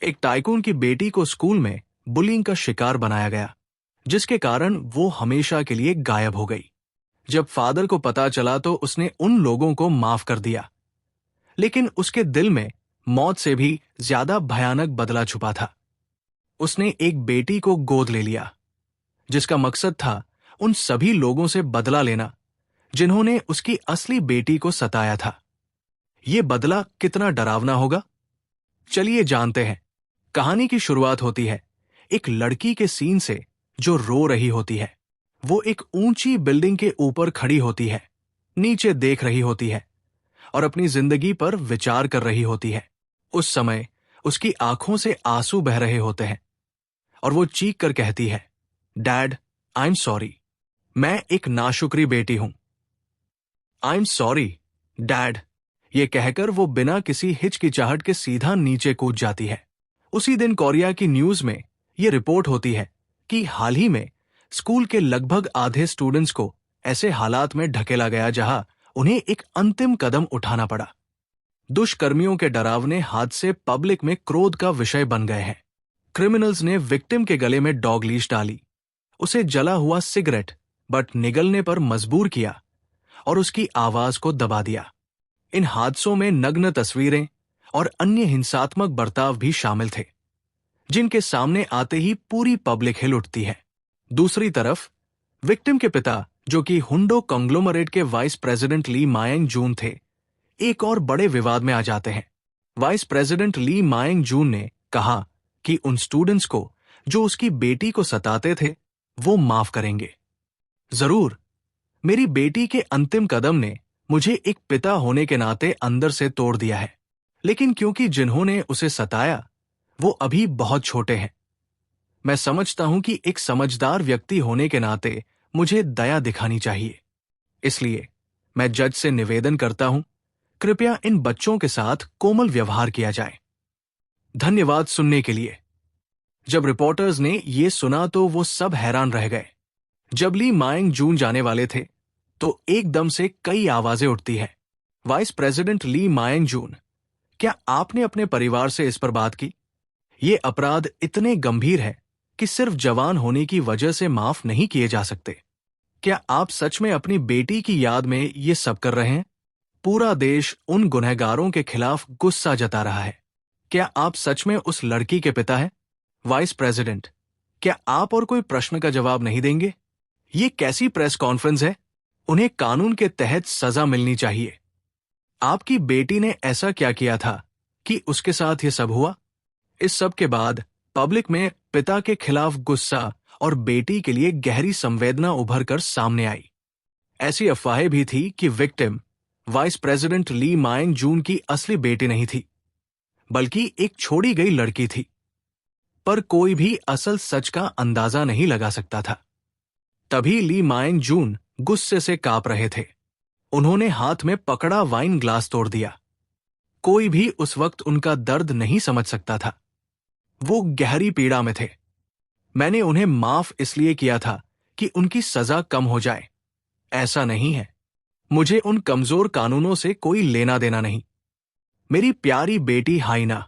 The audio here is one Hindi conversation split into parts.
एक टाइकून की बेटी को स्कूल में बुलिंग का शिकार बनाया गया, जिसके कारण वो हमेशा के लिए गायब हो गई। जब फादर को पता चला तो उसने उन लोगों को माफ कर दिया, लेकिन उसके दिल में मौत से भी ज्यादा भयानक बदला छुपा था। उसने एक बेटी को गोद ले लिया, जिसका मकसद था उन सभी लोगों से बदला लेना जिन्होंने उसकी असली बेटी को सताया था। यह बदला कितना डरावना होगा, चलिए जानते हैं। कहानी की शुरुआत होती है एक लड़की के सीन से जो रो रही होती है। वो एक ऊंची बिल्डिंग के ऊपर खड़ी होती है, नीचे देख रही होती है और अपनी जिंदगी पर विचार कर रही होती है। उस समय उसकी आंखों से आंसू बह रहे होते हैं और वो चीख कर कहती है, डैड, आई एम सॉरी, मैं एक नाशुक्री बेटी हूं। आई एम सॉरी डैड, ये कहकर वो बिना किसी हिचकिचाहट के सीधा नीचे कूद जाती है। उसी दिन कोरिया की न्यूज में ये रिपोर्ट होती है कि हाल ही में स्कूल के लगभग आधे स्टूडेंट्स को ऐसे हालात में ढकेला गया जहां उन्हें एक अंतिम कदम उठाना पड़ा। दुष्कर्मियों के डरावने हादसे पब्लिक में क्रोध का विषय बन गए हैं। क्रिमिनल्स ने विक्टिम के गले में डॉग लीश डाली, उसे जला हुआ सिगरेट बट निगलने पर मजबूर किया और उसकी आवाज को दबा दिया। इन हादसों में नग्न तस्वीरें और अन्य हिंसात्मक बर्ताव भी शामिल थे, जिनके सामने आते ही पूरी पब्लिक हिल उठती है। दूसरी तरफ विक्टिम के पिता, जो कि हुंडो कंग्लोमरेट के वाइस प्रेसिडेंट ली मायंग जून थे, एक और बड़े विवाद में आ जाते हैं। वाइस प्रेसिडेंट ली मायंग जून ने कहा कि उन स्टूडेंट्स को जो उसकी बेटी को सताते थे वो माफ करेंगे। जरूर, मेरी बेटी के अंतिम कदम ने मुझे एक पिता होने के नाते अंदर से तोड़ दिया है, लेकिन क्योंकि जिन्होंने उसे सताया वो अभी बहुत छोटे हैं, मैं समझता हूं कि एक समझदार व्यक्ति होने के नाते मुझे दया दिखानी चाहिए। इसलिए मैं जज से निवेदन करता हूं, कृपया इन बच्चों के साथ कोमल व्यवहार किया जाए। धन्यवाद सुनने के लिए। जब रिपोर्टर्स ने यह सुना तो वो सब हैरान रह गए। जब ली मायंग जून जाने वाले थे तो एकदम से कई आवाजें उठती है। वाइस प्रेसिडेंट ली मायंग जून, क्या आपने अपने परिवार से इस पर बात की? ये अपराध इतने गंभीर है कि सिर्फ जवान होने की वजह से माफ नहीं किए जा सकते। क्या आप सच में अपनी बेटी की याद में ये सब कर रहे हैं? पूरा देश उन गुनहगारों के खिलाफ गुस्सा जता रहा है। क्या आप सच में उस लड़की के पिता हैं? वाइस प्रेसिडेंट, क्या आप और कोई प्रश्न का जवाब नहीं देंगे? ये कैसी प्रेस कॉन्फ्रेंस है? उन्हें कानून के तहत सजा मिलनी चाहिए। आपकी बेटी ने ऐसा क्या किया था कि उसके साथ ये सब हुआ? इस सब के बाद पब्लिक में पिता के खिलाफ गुस्सा और बेटी के लिए गहरी संवेदना उभर कर सामने आई। ऐसी अफवाहें भी थी कि विक्टिम वाइस प्रेसिडेंट ली मायंग जून की असली बेटी नहीं थी, बल्कि एक छोड़ी गई लड़की थी। पर कोई भी असल सच का अंदाजा नहीं लगा सकता था। तभी ली मायंग जून गुस्से से कांप रहे थे। उन्होंने हाथ में पकड़ा वाइन ग्लास तोड़ दिया। कोई भी उस वक्त उनका दर्द नहीं समझ सकता था। वो गहरी पीड़ा में थे। मैंने उन्हें माफ इसलिए किया था कि उनकी सजा कम हो जाए। ऐसा नहीं है। मुझे उन कमजोर कानूनों से कोई लेना देना नहीं। मेरी प्यारी बेटी हाइना,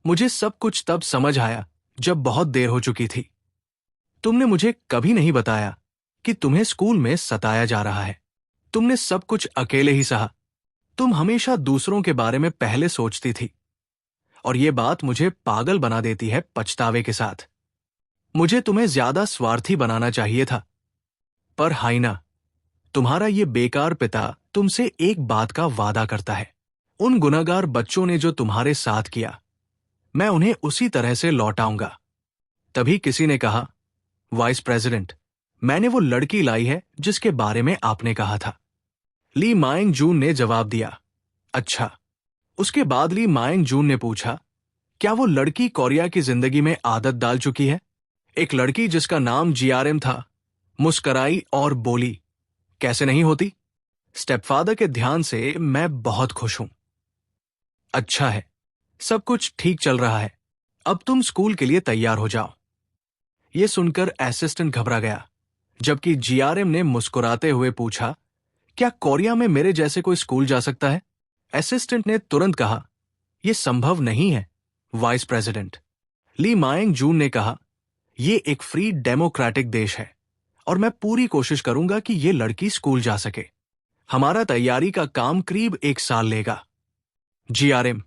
मुझे सब कुछ तब समझ आया जब बहुत देर हो चुकी थी। तुमने मुझे कभी नहीं बताया कि तुम्हें स्कूल में सताया जा रहा है। तुमने सब कुछ अकेले ही सहा। तुम हमेशा दूसरों के बारे में पहले सोचती थी और ये बात मुझे पागल बना देती है पछतावे के साथ। मुझे तुम्हें ज्यादा स्वार्थी बनाना चाहिए था। पर हाइना, तुम्हारा ये बेकार पिता तुमसे एक बात का वादा करता है। उन गुनहगार बच्चों ने जो तुम्हारे साथ किया, मैं उन्हें उसी तरह से लौटाऊंगा। तभी किसी ने कहा, वाइस प्रेसिडेंट, मैंने वो लड़की लाई है जिसके बारे में आपने कहा था। ली मायंग जून ने जवाब दिया, अच्छा। उसके बाद ली मायंग जून ने पूछा, क्या वो लड़की कोरिया की जिंदगी में आदत डाल चुकी है? एक लड़की जिसका नाम जीआरएम था मुस्कराई और बोली, कैसे नहीं होती? स्टेपफादर के ध्यान से मैं बहुत खुश हूं। अच्छा है, सब कुछ ठीक चल रहा है। अब तुम स्कूल के लिए तैयार हो जाओ। यह सुनकर असिस्टेंट घबरा गया, जबकि जीआरएम ने मुस्कुराते हुए पूछा, क्या कोरिया में मेरे जैसे कोई स्कूल जा सकता है? असिस्टेंट ने तुरंत कहा, यह संभव नहीं है वाइस प्रेसिडेंट। ली मायंग जून ने कहा, ये एक फ्री डेमोक्रेटिक देश है और मैं पूरी कोशिश करूंगा कि ये लड़की स्कूल जा सके। हमारा तैयारी का काम करीब 1 साल लेगा। जीआरएम,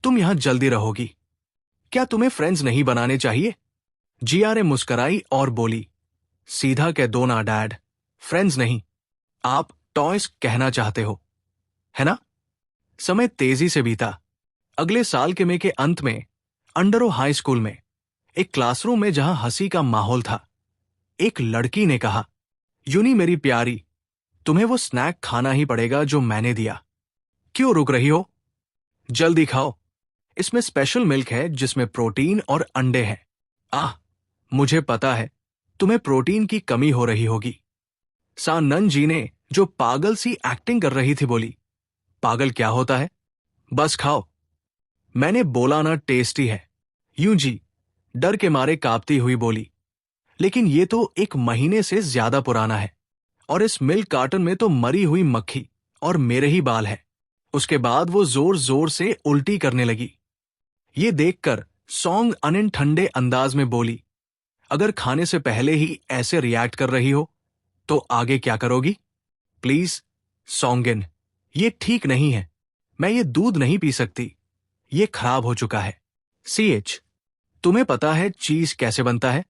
तुम यहां जल्दी रहोगी। क्या तुम्हें फ्रेंड्स नहीं बनाने चाहिए? जीआरएम मुस्कराई और बोली, सीधा कह दो ना डैड, फ्रेंड्स नहीं, आप टॉयज कहना चाहते हो, है ना? समय तेजी से बीता। अगले साल के मई के अंत में अंडरो हाई स्कूल में एक क्लासरूम में जहां हंसी का माहौल था, एक लड़की ने कहा, यूनी मेरी प्यारी, तुम्हें वो स्नैक खाना ही पड़ेगा जो मैंने दिया। क्यों रुक रही हो? जल्दी खाओ, इसमें स्पेशल मिल्क है जिसमें प्रोटीन और अंडे हैं। आह, मुझे पता है तुम्हें प्रोटीन की कमी हो रही होगी। सानन जी ने, जो पागल सी एक्टिंग कर रही थी, बोली, पागल क्या होता है? बस खाओ। मैंने बोला ना टेस्टी है। यूं जी डर के मारे कांपती हुई बोली, लेकिन ये तो 1 महीने से ज्यादा पुराना है और इस मिल्क कार्टन में तो मरी हुई मक्खी और मेरे ही बाल है। उसके बाद वो जोर जोर से उल्टी करने लगी। ये देखकर सॉन्ग अनिन ठंडे अंदाज में बोली, अगर खाने से पहले ही ऐसे रिएक्ट कर रही हो तो आगे क्या करोगी? प्लीज सॉन्गिन, ये ठीक नहीं है। मैं ये दूध नहीं पी सकती, ये खराब हो चुका है। सीएच, तुम्हें पता है चीज कैसे बनता है?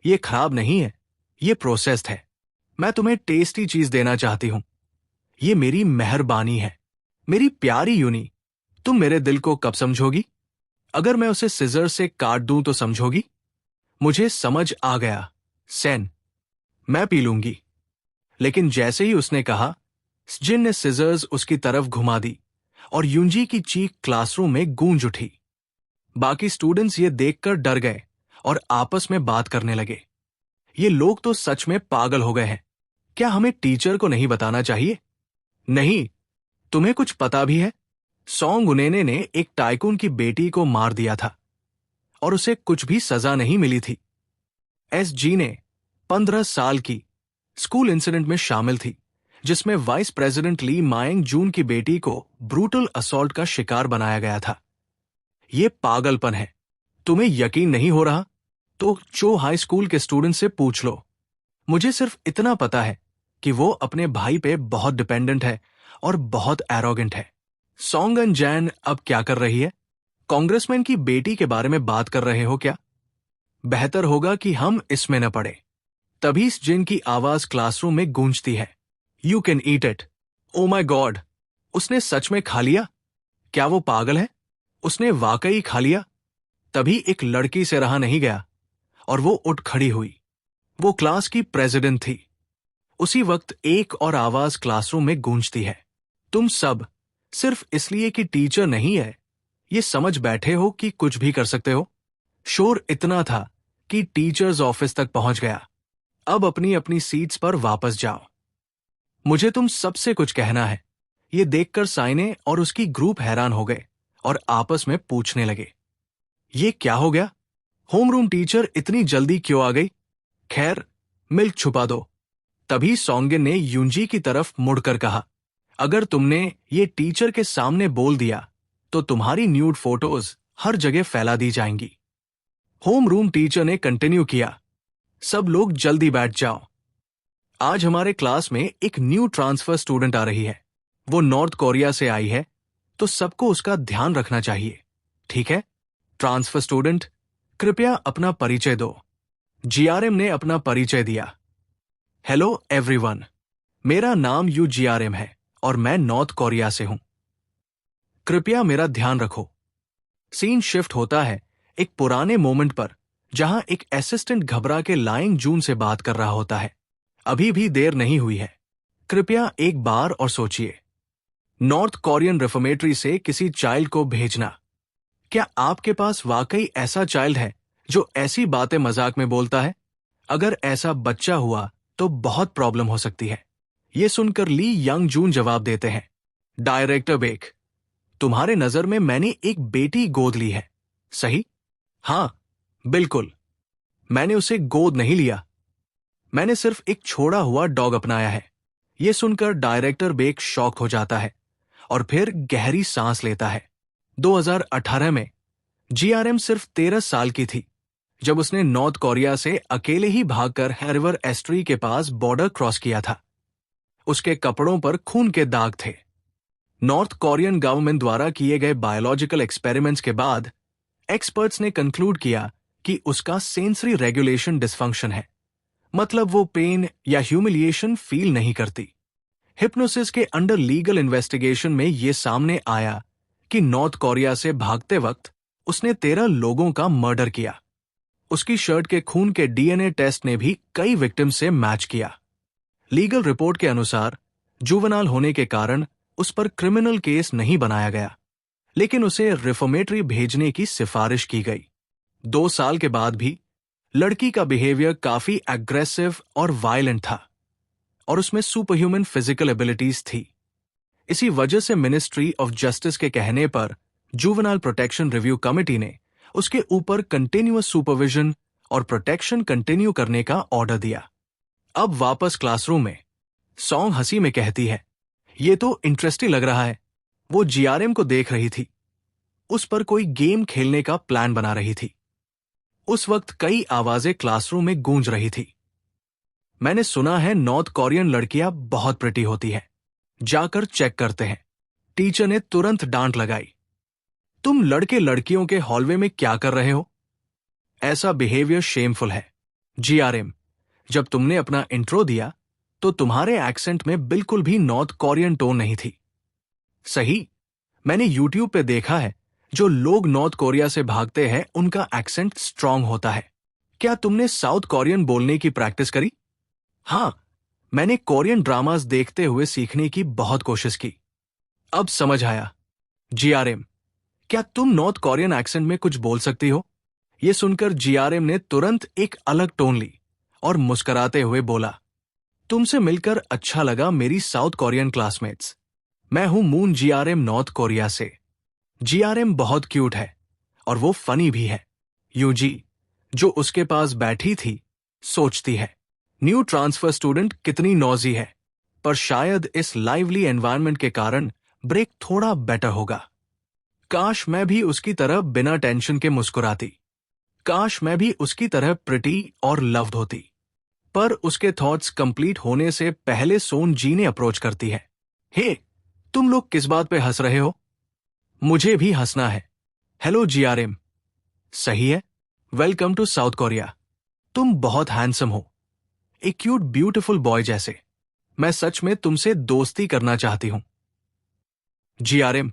ये खराब नहीं है, ये प्रोसेस्ड है। मैं तुम्हें टेस्टी चीज देना चाहती हूं। ये मेरी मेहरबानी है। मेरी प्यारी यूनी, तुम मेरे दिल को कब समझोगी? अगर मैं उसे सिजर से काट दूं तो समझोगी? मुझे समझ आ गया सैन, मैं पी लूंगी। लेकिन जैसे ही उसने कहा, जिन ने सिजर्स उसकी तरफ घुमा दी और यूंजी की चीख क्लासरूम में गूंज उठी। बाकी स्टूडेंट्स ये देखकर डर गए और आपस में बात करने लगे, ये लोग तो सच में पागल हो गए हैं। क्या हमें टीचर को नहीं बताना चाहिए? नहीं, तुम्हें कुछ पता भी है? सॉन्ग उनेने ने एक टाइकून की बेटी को मार दिया था और उसे कुछ भी सजा नहीं मिली थी। एसजी ने 15 साल की स्कूल इंसिडेंट में शामिल थी, जिसमें वाइस प्रेसिडेंट ली मायंग जून की बेटी को ब्रूटल असॉल्ट का शिकार बनाया गया था। ये पागलपन है। तुम्हें यकीन नहीं हो रहा तो चो हाई स्कूल के स्टूडेंट से पूछ लो। मुझे सिर्फ इतना पता है कि वो अपने भाई पे बहुत डिपेंडेंट है और बहुत एरोगेंट है। सॉन्गन जैन अब क्या कर रही है? कांग्रेसमैन की बेटी के बारे में बात कर रहे हो क्या? बेहतर होगा कि हम इसमें न पड़े। तभी जिन की आवाज क्लासरूम में गूंजती है, you can eat it. Oh my god, उसने सच में खा लिया? क्या वो पागल है? उसने वाकई खा लिया? तभी एक लड़की से रहा नहीं गया और वो उठ खड़ी हुई। वो क्लास की प्रेसिडेंट थी। उसी वक्त एक और आवाज क्लासरूम में गूंजती है, तुम सब सिर्फ इसलिए कि टीचर नहीं है, ये समझ बैठे हो कि कुछ भी कर सकते हो। शोर इतना था कि टीचर्स ऑफिस तक पहुंच गया। अब अपनी अपनी सीट्स पर वापस जाओ। मुझे तुम सबसे कुछ कहना है। ये देखकर साइने और उसकी ग्रुप हैरान हो गए और आपस में पूछने लगे, ये क्या हो गया? होमरूम टीचर इतनी जल्दी क्यों आ गई? खैर, मिल्क छुपा दो। तभी सॉन्गिन ने यूंजी की तरफ मुड़कर कहा, अगर तुमने ये टीचर के सामने बोल दिया तो तुम्हारी न्यूड फोटोज हर जगह फैला दी जाएंगी। होमरूम टीचर ने कंटिन्यू किया, सब लोग जल्दी बैठ जाओ। आज हमारे क्लास में एक न्यू ट्रांसफर स्टूडेंट आ रही है। वो नॉर्थ कोरिया से आई है, तो सबको उसका ध्यान रखना चाहिए, ठीक है? ट्रांसफर स्टूडेंट, कृपया अपना परिचय दो। जीआरएम ने अपना परिचय दिया। हेलो एवरीवन, मेरा नाम यू जीआरएम है और मैं नॉर्थ कोरिया से हूं। कृपया मेरा ध्यान रखो। सीन शिफ्ट होता है एक पुराने मोमेंट पर, जहां एक असिस्टेंट घबरा के लाइंग जून से बात कर रहा होता है। अभी भी देर नहीं हुई है। कृपया एक बार और सोचिए। नॉर्थ कोरियन रिफॉर्मेटरी से किसी चाइल्ड को भेजना। क्या आपके पास वाकई ऐसा चाइल्ड है जो ऐसी बातें मजाक में बोलता है? अगर ऐसा बच्चा हुआ तो बहुत प्रॉब्लम हो सकती है। ये सुनकर ली यंग जून जवाब देते हैं, डायरेक्टर बेक, तुम्हारे नजर में मैंने एक बेटी गोद ली है, सही? हाँ, बिल्कुल। मैंने उसे गोद नहीं लिया, मैंने सिर्फ एक छोड़ा हुआ डॉग अपनाया है। यह सुनकर डायरेक्टर बेक शॉक हो जाता है और फिर गहरी सांस लेता है। 2018 में जीआरएम सिर्फ 13 साल की थी जब उसने नॉर्थ कोरिया से अकेले ही भागकर हैरिवर एस्ट्री के पास बॉर्डर क्रॉस किया था। उसके कपड़ों पर खून के दाग थे। नॉर्थ कोरियन गवर्नमेंट द्वारा किए गए बायोलॉजिकल एक्सपेरिमेंट्स के बाद एक्सपर्ट्स ने कंक्लूड किया कि उसका सेंसरी रेगुलेशन डिसफंक्शन है, मतलब वो पेन या ह्यूमिलिएशन फील नहीं करती। हिप्नोसिस के अंडर लीगल इन्वेस्टिगेशन में ये सामने आया कि नॉर्थ कोरिया से भागते वक्त उसने 13 लोगों का मर्डर किया। उसकी शर्ट के खून के डीएनए टेस्ट ने भी कई विक्टिम से मैच किया। लीगल रिपोर्ट के अनुसार जुवेनाइल होने के कारण उस पर क्रिमिनल केस नहीं बनाया गया, लेकिन उसे रिफॉर्मेटरी भेजने की सिफारिश की गई। 2 साल के बाद भी लड़की का बिहेवियर काफी एग्रेसिव और वायलेंट था और उसमें सुपरह्यूमन फिजिकल एबिलिटीज थी। इसी वजह से मिनिस्ट्री ऑफ जस्टिस के कहने पर जुवेनाइल प्रोटेक्शन रिव्यू कमेटी ने उसके ऊपर कंटिन्यूअस सुपरविजन और प्रोटेक्शन कंटिन्यू करने का ऑर्डर दिया। अब वापस क्लासरूम में सॉन्ग हंसी में कहती है, ये तो इंटरेस्टिंग लग रहा है। वो जीआरएम को देख रही थी, उस पर कोई गेम खेलने का प्लान बना रही थी। उस वक्त कई आवाजें क्लासरूम में गूंज रही थी। मैंने सुना है नॉर्थ कोरियन लड़कियां बहुत प्रिटी होती हैं, जाकर चेक करते हैं। टीचर ने तुरंत डांट लगाई। तुम लड़के लड़कियों के हॉलवे में क्या कर रहे हो? ऐसा बिहेवियर शेमफुल है। जीआरएम, जब तुमने अपना इंट्रो दिया तो तुम्हारे एक्सेंट में बिल्कुल भी नॉर्थ कोरियन टोन नहीं थी। सही, मैंने यूट्यूब पे देखा है, जो लोग नॉर्थ कोरिया से भागते हैं उनका एक्सेंट स्ट्रांग होता है। क्या तुमने साउथ कोरियन बोलने की प्रैक्टिस करी? हाँ, मैंने कोरियन ड्रामास देखते हुए सीखने की बहुत कोशिश की। अब समझ आया। जीआरएम, क्या तुम नॉर्थ कोरियन एक्सेंट में कुछ बोल सकती हो? यह सुनकर जीआरएम ने तुरंत एक अलग टोन ली और मुस्कुराते हुए बोला, तुमसे मिलकर अच्छा लगा मेरी साउथ कोरियन क्लासमेट्स। मैं हूं मून जीआरएम नॉर्थ कोरिया से। जीआरएम बहुत क्यूट है और वो फनी भी है। यूजी, जो उसके पास बैठी थी, सोचती है, न्यू ट्रांसफर स्टूडेंट कितनी नॉजी है, पर शायद इस लाइवली एनवायरनमेंट के कारण ब्रेक थोड़ा बेटर होगा। काश मैं भी उसकी तरह बिना टेंशन के मुस्कुराती। काश मैं भी उसकी तरह प्रिटी और लव्ड होती। पर उसके थॉट्स कंप्लीट होने से पहले सोन जी ने अप्रोच करती है। हे, तुम लोग किस बात पे हंस रहे हो? मुझे भी हंसना है। Hello GRM. सही है, वेलकम टू साउथ कोरिया। तुम बहुत हैंडसम हो, एक क्यूट ब्यूटीफुल बॉय जैसे। मैं सच में तुमसे दोस्ती करना चाहती हूं। जीआरएम,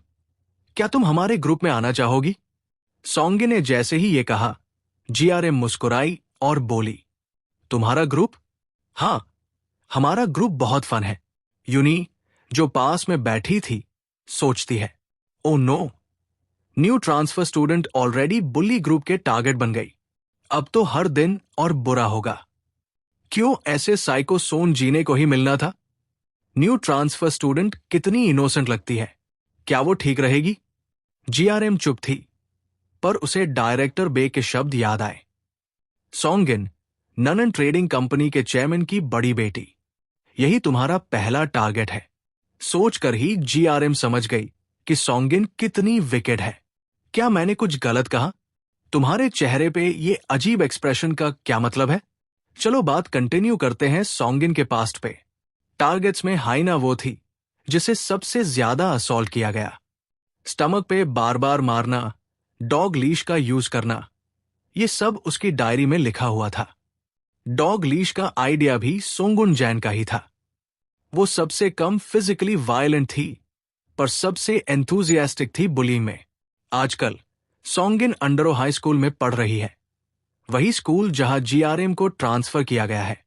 क्या तुम हमारे ग्रुप में आना चाहोगी? सोंगे ने जैसे ही ये कहा, जीआरएम मुस्कुराई और बोली, तुम्हारा ग्रुप? हाँ, हमारा ग्रुप बहुत फन है। यूनी, जो पास में बैठी थी, सोचती है, oh no, new transfer student already bully group के टारगेट बन गई। अब तो हर दिन और बुरा होगा। क्यों ऐसे साइको सोन जीने को ही मिलना था? न्यू ट्रांसफर स्टूडेंट कितनी इनोसेंट लगती है, क्या वो ठीक रहेगी? जीआरएम चुप थी, पर उसे डायरेक्टर बे के शब्द याद आए। सोंगिन, ननन ट्रेडिंग कंपनी के चेयरमैन की बड़ी बेटी, यही तुम्हारा पहला टारगेट है। सोचकर ही जीआरएम समझ गई कि सोंगिन कितनी विकेड है। क्या मैंने कुछ गलत कहा? तुम्हारे चेहरे पे ये अजीब एक्सप्रेशन का क्या मतलब है? चलो बात कंटिन्यू करते हैं सोंगिन के पास्ट पे। टारगेट्स में हाइना वो थी जिसे सबसे ज्यादा असॉल्ट किया गया। स्टमक पे बार बार मारना, डॉग लीश का यूज करना, ये सब उसकी डायरी में लिखा हुआ था। डॉग लीश का आइडिया भी सोंगुन जैन का ही था। वो सबसे कम फिजिकली वायलेंट थी, पर सबसे एंथुजियास्टिक थी बुलिंग में। आजकल सोंगिन अंडरो हाई स्कूल में पढ़ रही है, वही स्कूल जहां जीआरएम को ट्रांसफर किया गया है।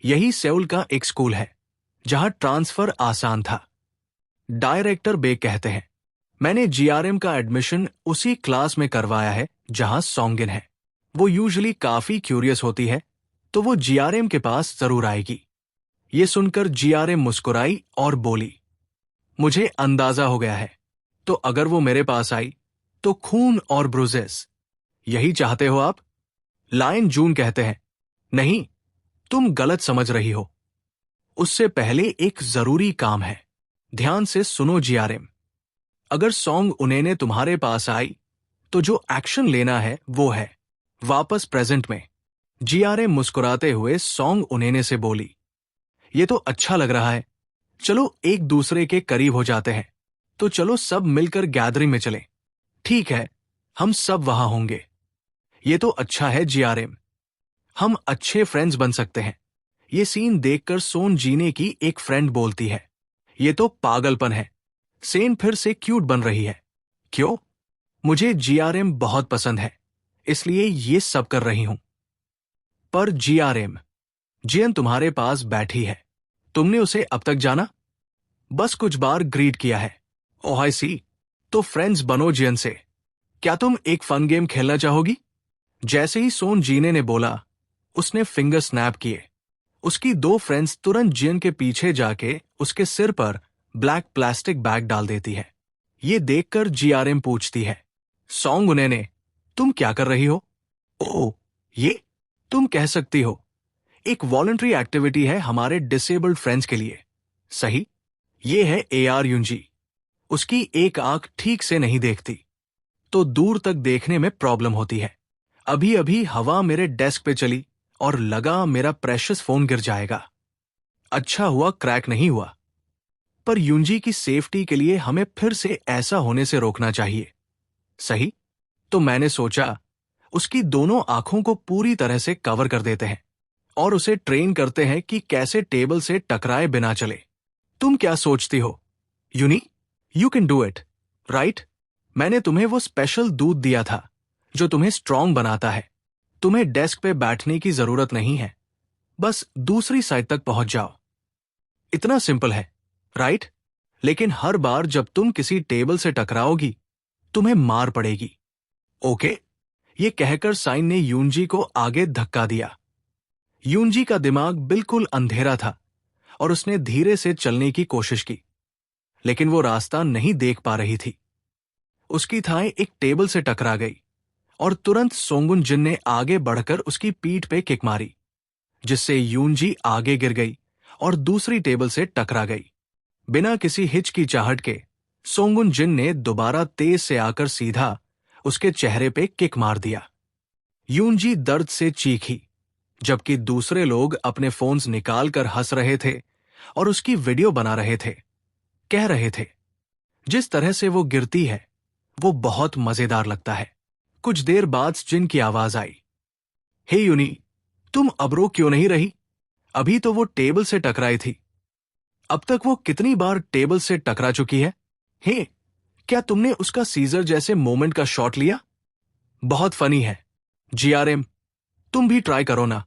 यही सेउल का एक स्कूल है जहां ट्रांसफर आसान था। डायरेक्टर बे कहते हैं, मैंने जीआरएम का एडमिशन उसी क्लास में करवाया है जहां सोंगिन है। वो यूजुअली काफी क्यूरियस होती है, तो वो जीआरएम के पास जरूर आएगी। ये सुनकर जीआरएम मुस्कुराई और बोली, मुझे अंदाजा हो गया है, तो अगर वो मेरे पास आई तो खून और ब्रूजेस, यही चाहते हो आप? लायन जून कहते हैं, नहीं, तुम गलत समझ रही हो। उससे पहले एक जरूरी काम है, ध्यान से सुनो जीआरएम। अगर सोंग उन्हें तुम्हारे पास आई तो जो एक्शन लेना है वो है वापस प्रेजेंट में। जीआरएम मुस्कुराते हुए सॉन्ग उन्हें से बोली, ये तो अच्छा लग रहा है, चलो एक दूसरे के करीब हो जाते हैं, तो चलो सब मिलकर गैदरिंग में चलें। ठीक है, हम सब वहां होंगे। ये तो अच्छा है जीआरएम, हम अच्छे फ्रेंड्स बन सकते हैं। ये सीन देखकर सोन जीने की एक फ्रेंड बोलती है, ये तो पागलपन है, सेन फिर से क्यूट बन रही है। क्यों? मुझे जीआरएम बहुत पसंद है, इसलिए ये सब कर रही हूं। पर जीआरएम, जियन तुम्हारे पास बैठी है, तुमने उसे अब तक जाना? बस कुछ बार ग्रीट किया है। ओह आई सी, तो फ्रेंड्स बनो जियन से। क्या तुम एक फन गेम खेलना चाहोगी? जैसे ही सोन जीने ने बोला, उसने फिंगर स्नैप किए। उसकी दो फ्रेंड्स तुरंत जियन के पीछे जाके उसके सिर पर ब्लैक प्लास्टिक बैग डाल देती है। ये देखकर जीआरएम पूछती है, सॉन्ग उन्हें, तुम क्या कर रही हो? ओह, ये तुम कह सकती हो, एक वॉलंटरी एक्टिविटी है हमारे डिसेबल्ड फ्रेंड्स के लिए। सही, ये है एआर युंजी। उसकी एक आंख ठीक से नहीं देखती, तो दूर तक देखने में प्रॉब्लम होती है। अभी अभी हवा मेरे डेस्क पे चली और लगा मेरा प्रेशियस फोन गिर जाएगा। अच्छा हुआ क्रैक नहीं हुआ। पर युंजी की सेफ्टी के लिए हमें फिर से ऐसा होने से रोकना चाहिए। सही, तो मैंने सोचा उसकी दोनों आंखों को पूरी तरह से कवर कर देते हैं और उसे ट्रेन करते हैं कि कैसे टेबल से टकराए बिना चले। तुम क्या सोचती हो यूनी? You can do it, right? मैंने तुम्हें वो स्पेशल दूध दिया था जो तुम्हें स्ट्रांग बनाता है। तुम्हें डेस्क पे बैठने की जरूरत नहीं है, बस दूसरी साइड तक पहुंच जाओ। इतना सिंपल है, राइट? लेकिन हर बार जब तुम किसी टेबल से टकराओगी, तुम्हें मार पड़ेगी। ओके? ये कहकर साइन ने यूंजी को आगे धक्का दिया। यूंजी का दिमाग बिल्कुल अंधेरा था और उसने धीरे से चलने की कोशिश की, लेकिन वो रास्ता नहीं देख पा रही थी। उसकी थाएं एक टेबल से टकरा गई और तुरंत सोंगुन जिन ने आगे बढ़कर उसकी पीठ पे किक मारी, जिससे यूंजी आगे गिर गई और दूसरी टेबल से टकरा गई। बिना किसी हिचकिचाहट के सोंगुन जिन ने दोबारा तेज से आकर सीधा उसके चेहरे पे किक मार दिया। यूंजी दर्द से चीखी, जबकि दूसरे लोग अपने फोन्स निकालकर हंस रहे थे और उसकी वीडियो बना रहे थे। कह रहे थे, जिस तरह से वो गिरती है वो बहुत मजेदार लगता है। कुछ देर बाद जिन की आवाज आई, हे यूनी, तुम अब रो क्यों नहीं रही? अभी तो वो टेबल से टकराई थी। अब तक वो कितनी बार टेबल से टकरा चुकी है? हे, क्या तुमने उसका सीजर जैसे मोमेंट का शॉट लिया? बहुत फनी है। जीआरएम, तुम भी ट्राई करो ना।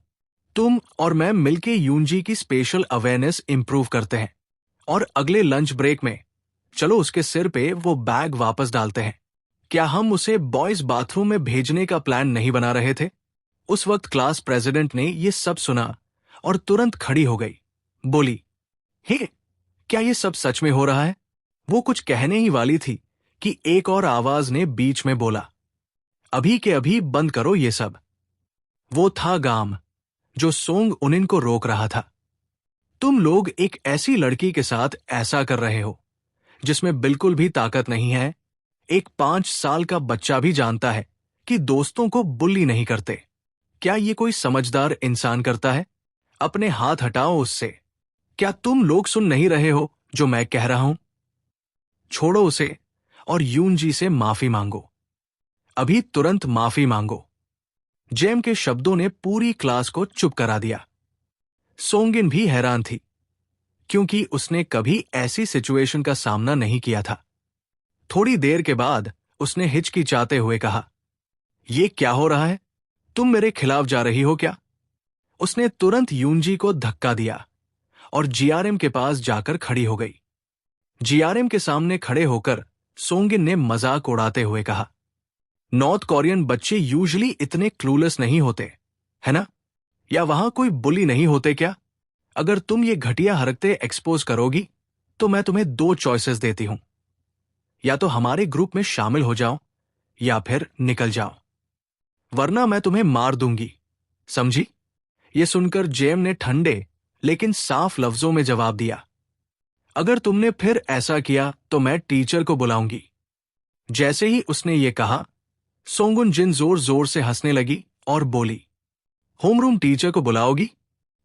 तुम और मैं मिलके यूंजी की स्पेशल अवेयरनेस इंप्रूव करते हैं और अगले लंच ब्रेक में चलो उसके सिर पे वो बैग वापस डालते हैं। क्या हम उसे बॉयज बाथरूम में भेजने का प्लान नहीं बना रहे थे? उस वक्त क्लास प्रेसिडेंट ने ये सब सुना और तुरंत खड़ी हो गई। बोली, हे, क्या ये सब सच में हो रहा है? वो कुछ कहने ही वाली थी कि एक और आवाज ने बीच में बोला, अभी के अभी बंद करो ये सब। वो था गाम, जो सोंग उनिन को रोक रहा था। तुम लोग एक ऐसी लड़की के साथ ऐसा कर रहे हो जिसमें बिल्कुल भी ताकत नहीं है। एक 5 साल का बच्चा भी जानता है कि दोस्तों को बुल्ली नहीं करते। क्या ये कोई समझदार इंसान करता है? अपने हाथ हटाओ उससे। क्या तुम लोग सुन नहीं रहे हो जो मैं कह रहा हूं? छोड़ो उसे और यूंजी से माफी मांगो। अभी तुरंत माफी मांगो। जेम के शब्दों ने पूरी क्लास को चुप करा दिया। सोंगिन भी हैरान थी, क्योंकि उसने कभी ऐसी सिचुएशन का सामना नहीं किया था। थोड़ी देर के बाद उसने हिचकिचाते हुए कहा, ये क्या हो रहा है? तुम मेरे खिलाफ जा रही हो क्या? उसने तुरंत यूंजी को धक्का दिया और जीआरएम के पास जाकर खड़ी हो गई। जीआरएम के सामने खड़े होकर सोंगिन ने मजाक उड़ाते हुए कहा, नॉर्थ कोरियन बच्चे यूजुअली इतने क्लूलेस नहीं होते, है ना? या वहां कोई बुली नहीं होते क्या? अगर तुम ये घटिया हरकतें एक्सपोज करोगी तो मैं तुम्हें 2 चॉइसेस देती हूं, या तो हमारे ग्रुप में शामिल हो जाओ या फिर निकल जाओ, वरना मैं तुम्हें मार दूंगी, समझी? ये सुनकर जेम ने ठंडे लेकिन साफ लफ्जों में जवाब दिया, अगर तुमने फिर ऐसा किया तो मैं टीचर को बुलाऊंगी। जैसे ही उसने ये कहा, सोंगुन जिन जोर जोर से हंसने लगी और बोली, होमरूम टीचर को बुलाओगी?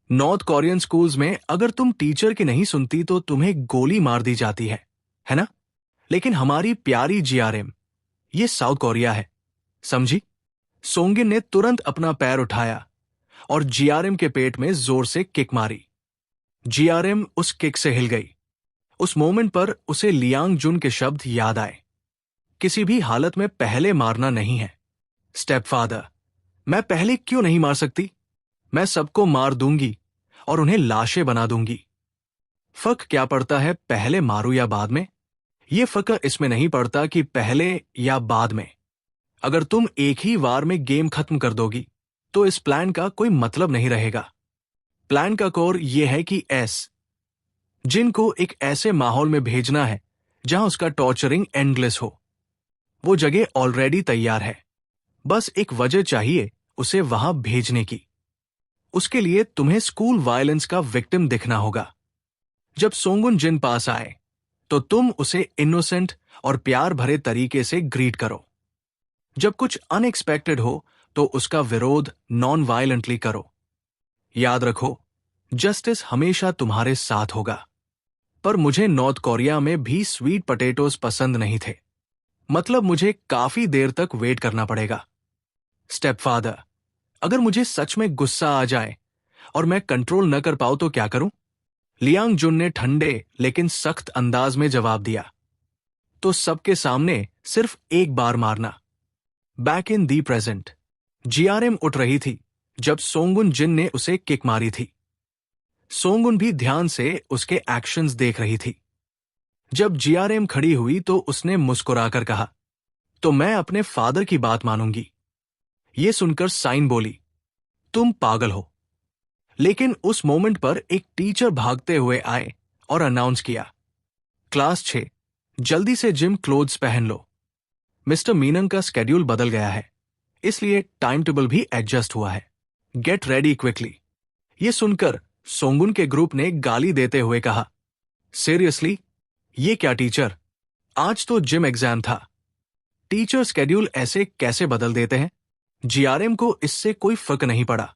नॉर्थ कोरियन स्कूल्स में अगर तुम टीचर की नहीं सुनती तो तुम्हें गोली मार दी जाती है ना? लेकिन हमारी प्यारी जीआरएम, ये साउथ कोरिया है, समझी? सोंगिन ने तुरंत अपना पैर उठाया और जीआरएम के पेट में जोर से किक मारी। जीआरएम उस किक से हिल गई। उस मोमेंट पर उसे लियांग जुन के शब्द याद आए, किसी भी हालत में पहले मारना नहीं है। स्टेपफादर, मैं पहले क्यों नहीं मार सकती? मैं सबको मार दूंगी और उन्हें लाशें बना दूंगी। फर्क क्या पड़ता है पहले मारूं या बाद में? यह फर्क इसमें नहीं पड़ता कि पहले या बाद में। अगर तुम एक ही वार में गेम खत्म कर दोगी तो इस प्लान का कोई मतलब नहीं रहेगा। प्लान का कोर यह है कि जिन को एक ऐसे माहौल में भेजना है जहां उसका टॉर्चरिंग एंडलेस हो। वो जगह ऑलरेडी तैयार है, बस एक वजह चाहिए उसे वहां भेजने की। उसके लिए तुम्हें स्कूल वायलेंस का विक्टिम दिखना होगा। जब सोंगुन जिन पास आए तो तुम उसे इनोसेंट और प्यार भरे तरीके से ग्रीट करो। जब कुछ अनएक्सपेक्टेड हो तो उसका विरोध नॉन वायलेंटली करो। याद रखो, जस्टिस हमेशा तुम्हारे साथ होगा। पर मुझे नॉर्थ कोरिया में भी स्वीट पोटैटोज पसंद नहीं थे, मतलब मुझे काफी देर तक वेट करना पड़ेगा। स्टेपफादर, अगर मुझे सच में गुस्सा आ जाए और मैं कंट्रोल न कर पाऊं तो क्या करूं? लियांग जुन ने ठंडे लेकिन सख्त अंदाज में जवाब दिया, तो सबके सामने सिर्फ एक बार मारना। Back in the present, GRM उठ रही थी जब सोंगुन जिन ने उसे किक मारी थी। सोंगुन भी ध्यान से उसके एक्शंस देख रही थी। जब जीआरएम खड़ी हुई तो उसने मुस्कुराकर कहा, तो मैं अपने फादर की बात मानूंगी। यह सुनकर साइन बोली, तुम पागल हो। लेकिन उस मोमेंट पर एक टीचर भागते हुए आए और अनाउंस किया, क्लास 6, जल्दी से जिम क्लोथ्स पहन लो। मिस्टर मीनन का स्केड्यूल बदल गया है, इसलिए टाइम टेबल भी एडजस्ट हुआ है। Get ready quickly. यह सुनकर सोंगुन के ग्रुप ने गाली देते हुए कहा, सीरियसली? ये क्या टीचर, आज तो जिम एग्जाम था। टीचर स्केड्यूल ऐसे कैसे बदल देते हैं? जीआरएम को इससे कोई फर्क नहीं पड़ा,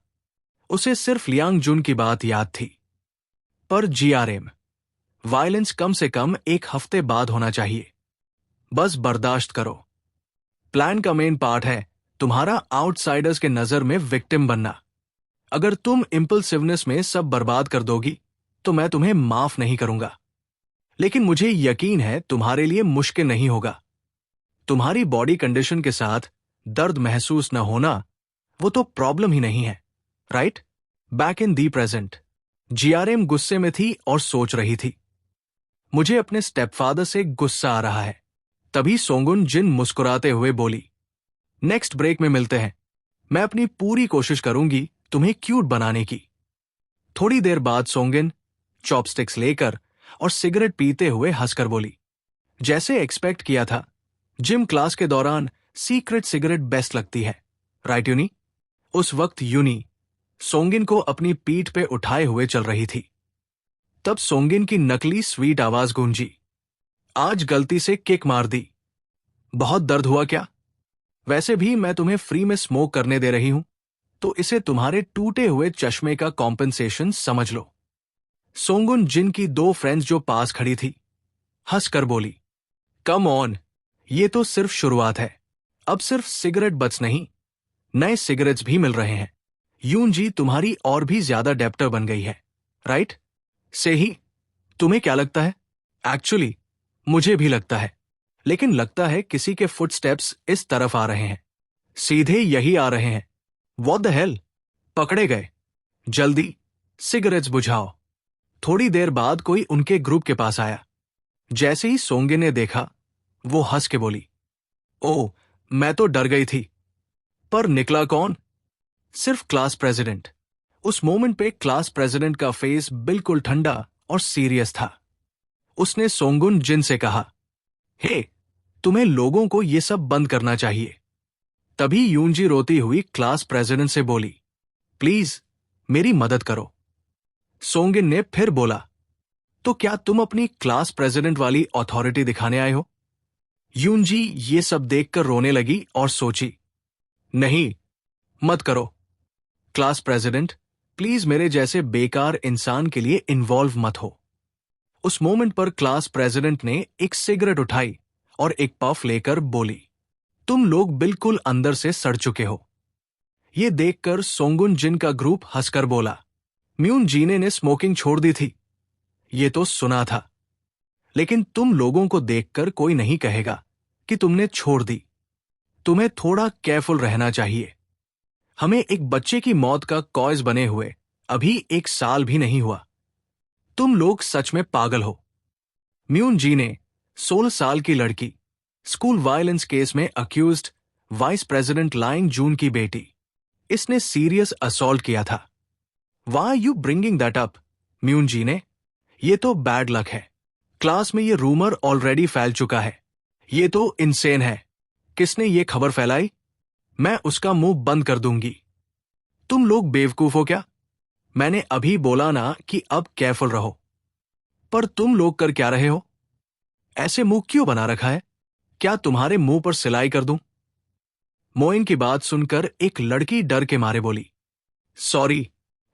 उसे सिर्फ लियांग जुन की बात याद थी। पर जीआरएम, वायलेंस कम से कम एक हफ्ते बाद होना चाहिए, बस बर्दाश्त करो। प्लान का मेन पार्ट है तुम्हारा आउटसाइडर्स के नजर में विक्टिम बनना। अगर तुम इंपल्सिवनेस में सब बर्बाद कर दोगी तो मैं तुम्हें माफ नहीं करूंगा। लेकिन मुझे यकीन है तुम्हारे लिए मुश्किल नहीं होगा। तुम्हारी बॉडी कंडीशन के साथ दर्द महसूस न होना वो तो प्रॉब्लम ही नहीं है, right? Back in the present, GRM गुस्से में थी और सोच रही थी, मुझे अपने स्टेपफादर से गुस्सा आ रहा है। तभी सोंगुन जिन मुस्कुराते हुए बोली, नेक्स्ट ब्रेक में मिलते हैं। मैं अपनी पूरी कोशिश करूंगी तुम्हें क्यूट बनाने की। थोड़ी देर बाद सोंगिन चॉपस्टिक्स लेकर और सिगरेट पीते हुए हंसकर बोली, जैसे एक्सपेक्ट किया था, जिम क्लास के दौरान सीक्रेट सिगरेट बेस्ट लगती है, राइट यूनी? उस वक्त यूनी सोंगिन को अपनी पीठ पे उठाए हुए चल रही थी। तब सोंगिन की नकली स्वीट आवाज गूंजी, आज गलती से किक मार दी, बहुत दर्द हुआ क्या? वैसे भी मैं तुम्हें फ्री में स्मोक करने दे रही हूं, तो इसे तुम्हारे टूटे हुए चश्मे का कॉम्पेंसेशन समझ लो। सोंगुन जिन की 2 फ्रेंड्स जो पास खड़ी थी हंसकर बोली, कम ऑन, ये तो सिर्फ शुरुआत है। अब सिर्फ सिगरेट बच नहीं, नए सिगरेट्स भी मिल रहे हैं। यून जी तुम्हारी और भी ज्यादा डेप्टर बन गई है, राइट? से ही तुम्हें क्या लगता है? एक्चुअली मुझे भी लगता है, लेकिन लगता है किसी के फुटस्टेप्स इस तरफ आ रहे हैं, सीधे यही आ रहे हैं। What the hell? पकड़े गए। जल्दी सिगरेट्स बुझाओ। थोड़ी देर बाद कोई उनके ग्रुप के पास आया। जैसे ही सोंगे ने देखा, वो हंस के बोली, ओह, मैं तो डर गई थी। पर निकला कौन? सिर्फ क्लास प्रेसिडेंट। उस मोमेंट पे क्लास प्रेसिडेंट का फेस बिल्कुल ठंडा और सीरियस था। उसने सोंगुन जिन से कहा, हे, तुम्हें लोगों को ये सब बंद करना चाहिए। तभी यूनजी रोती हुई क्लास प्रेसिडेंट से बोली, प्लीज मेरी मदद करो। सोंगिन ने फिर बोला, तो क्या तुम अपनी क्लास प्रेसिडेंट वाली अथॉरिटी दिखाने आए हो? यूनजी ये सब देखकर रोने लगी और सोची, नहीं, मत करो। क्लास प्रेसिडेंट, प्लीज मेरे जैसे बेकार इंसान के लिए इन्वॉल्व मत हो। उस मोमेंट पर क्लास प्रेसिडेंट ने एक सिगरेट उठाई और एक पफ लेकर बोली, तुम लोग बिल्कुल अंदर से सड़ चुके हो। ये देखकर सोंगुन जिन का ग्रुप हंसकर बोला, म्यून जीने ने स्मोकिंग छोड़ दी थी। ये तो सुना था, लेकिन तुम लोगों को देखकर कोई नहीं कहेगा कि तुमने छोड़ दी। तुम्हें थोड़ा केयरफुल रहना चाहिए। हमें एक बच्चे की मौत का कॉज बने हुए अभी 1 साल भी नहीं हुआ। तुम लोग सच में पागल हो। म्यून जी ने 16 साल की लड़की, स्कूल वायलेंस केस में अक्यूज्ड वाइस प्रेसिडेंट लाइंग जून की बेटी, इसने सीरियस असॉल्ट किया था। Why you bringing that up? म्यून जी ने, ये तो बैड लक है। क्लास में ये रूमर ऑलरेडी फैल चुका है। ये तो इनसेन है। किसने ये खबर फैलाई? मैं उसका मुंह बंद कर दूंगी। तुम लोग बेवकूफ हो क्या? मैंने अभी बोला ना कि अब केयरफुल रहो। पर तुम लोग कर क्या रहे हो? ऐसे मुंह क्यों बना रखा है? क्या तुम्हारे मुंह पर सिलाई कर दूं? मोइन की बात सुनकर एक लड़की डर के मारे बोली, सॉरी।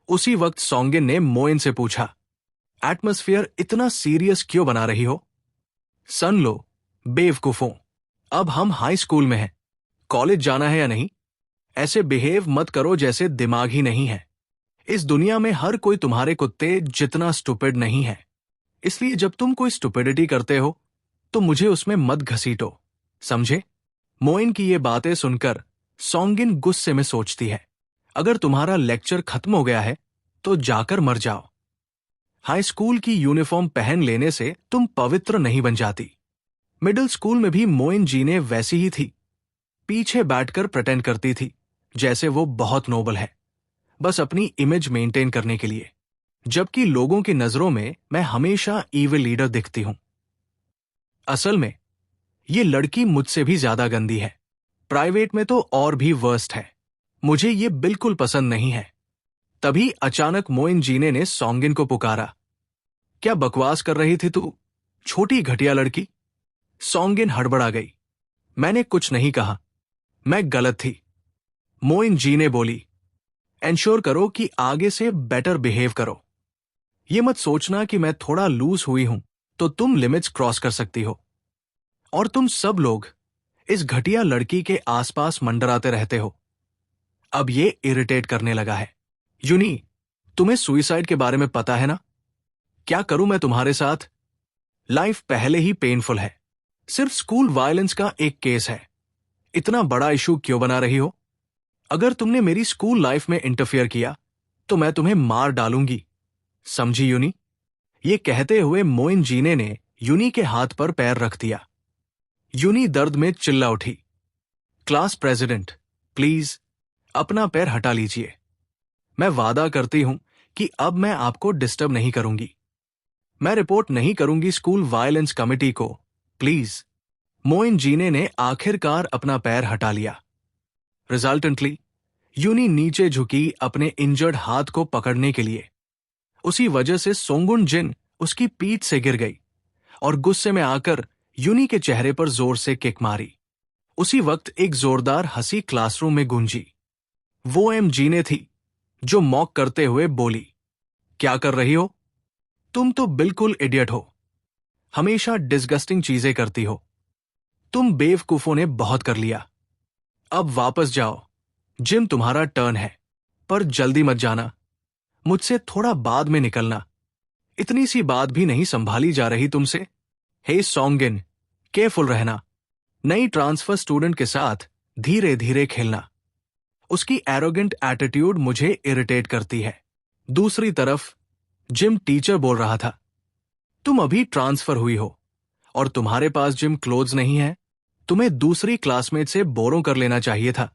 उसी वक्त सोंगिन ने मोइन से पूछा, एटमॉस्फेयर इतना सीरियस क्यों बना रही हो? सन लो, बेवकूफों, अब हम हाई स्कूल में हैं। कॉलेज जाना है या नहीं? ऐसे बिहेव मत करो जैसे दिमाग ही नहीं है। इस दुनिया में हर कोई तुम्हारे कुत्ते जितना स्टूपिड नहीं है। इसलिए जब तुम कोई स्टुपिडिटी करते हो तो मुझे उसमें मत घसीटो, समझे? मोइन की ये बातें सुनकर सोंगिन गुस्से में सोचती है, अगर तुम्हारा लेक्चर खत्म हो गया है तो जाकर मर जाओ। हाई स्कूल की यूनिफॉर्म पहन लेने से तुम पवित्र नहीं बन जाती। मिडिल स्कूल में भी मोइन जीने वैसी ही थी। पीछे बैठकर प्रेटेंड करती थी जैसे वो बहुत नोबल है, बस अपनी इमेज मेंटेन करने के लिए, जबकि लोगों की नजरों में मैं हमेशा ईविल लीडर दिखती हूं। असल में ये लड़की मुझसे भी ज्यादा गंदी है। प्राइवेट में तो और भी वर्स्ट है। मुझे ये बिल्कुल पसंद नहीं है। तभी अचानक मोइन जीने ने सोंगिन को पुकारा, क्या बकवास कर रही थी तू, छोटी घटिया लड़की? सोंगिन हड़बड़ा गई। मैंने कुछ नहीं कहा, मैं गलत थी। मोइन जीने बोली, एंश्योर करो कि आगे से बेटर बिहेव करो। ये मत सोचना कि मैं थोड़ा लूज हुई हूं तो तुम लिमिट्स क्रॉस कर सकती हो। और तुम सब लोग इस घटिया लड़की के आसपास मंडराते रहते हो। अब ये इरिटेट करने लगा है। यूनी, तुम्हें सुइसाइड के बारे में पता है ना? क्या करूं मैं तुम्हारे साथ? लाइफ पहले ही पेनफुल है। सिर्फ स्कूल वायलेंस का एक केस है। इतना बड़ा इशू क्यों बना रही हो? अगर तुमने मेरी स्कूल लाइफ में इंटरफियर किया तो मैं तुम्हें मार डालूंगी, समझी यूनी? ये कहते हुए मोइन जीने ने यूनी के हाथ पर पैर रख दिया। यूनी दर्द में चिल्ला उठी, क्लास प्रेसिडेंट, प्लीज अपना पैर हटा लीजिए। मैं वादा करती हूं कि अब मैं आपको डिस्टर्ब नहीं करूंगी। मैं रिपोर्ट नहीं करूंगी स्कूल वायलेंस कमेटी को, प्लीज। मोइन जीने ने आखिरकार अपना पैर हटा लिया। रिजल्टेंटली यूनी नीचे झुकी अपने इंजर्ड हाथ को पकड़ने के लिए। उसी वजह से सोंगुन जिन उसकी पीठ से गिर गई और गुस्से में आकर यूनी के चेहरे पर जोर से किक मारी। उसी वक्त एक जोरदार हंसी क्लासरूम में गूंजी। वो एम जीने थी जो मॉक करते हुए बोली, क्या कर रही हो? तुम तो बिल्कुल इडियट हो। हमेशा डिस्गस्टिंग चीजें करती हो। तुम बेवकूफों ने बहुत कर लिया। अब वापस जाओ। जिम तुम्हारा टर्न है, पर जल्दी मत जाना। मुझसे थोड़ा बाद में निकलना। इतनी सी बात भी नहीं संभाली जा रही तुमसे? हे सोंगिन, केयरफुल रहना। नई ट्रांसफर स्टूडेंट के साथ धीरे धीरे खेलना। उसकी एरोगेंट एटीट्यूड मुझे इरिटेट करती है। दूसरी तरफ जिम टीचर बोल रहा था, तुम अभी ट्रांसफर हुई हो और तुम्हारे पास जिम क्लोथ्स नहीं है। तुम्हें दूसरी क्लासमेट से बोरो कर लेना चाहिए था।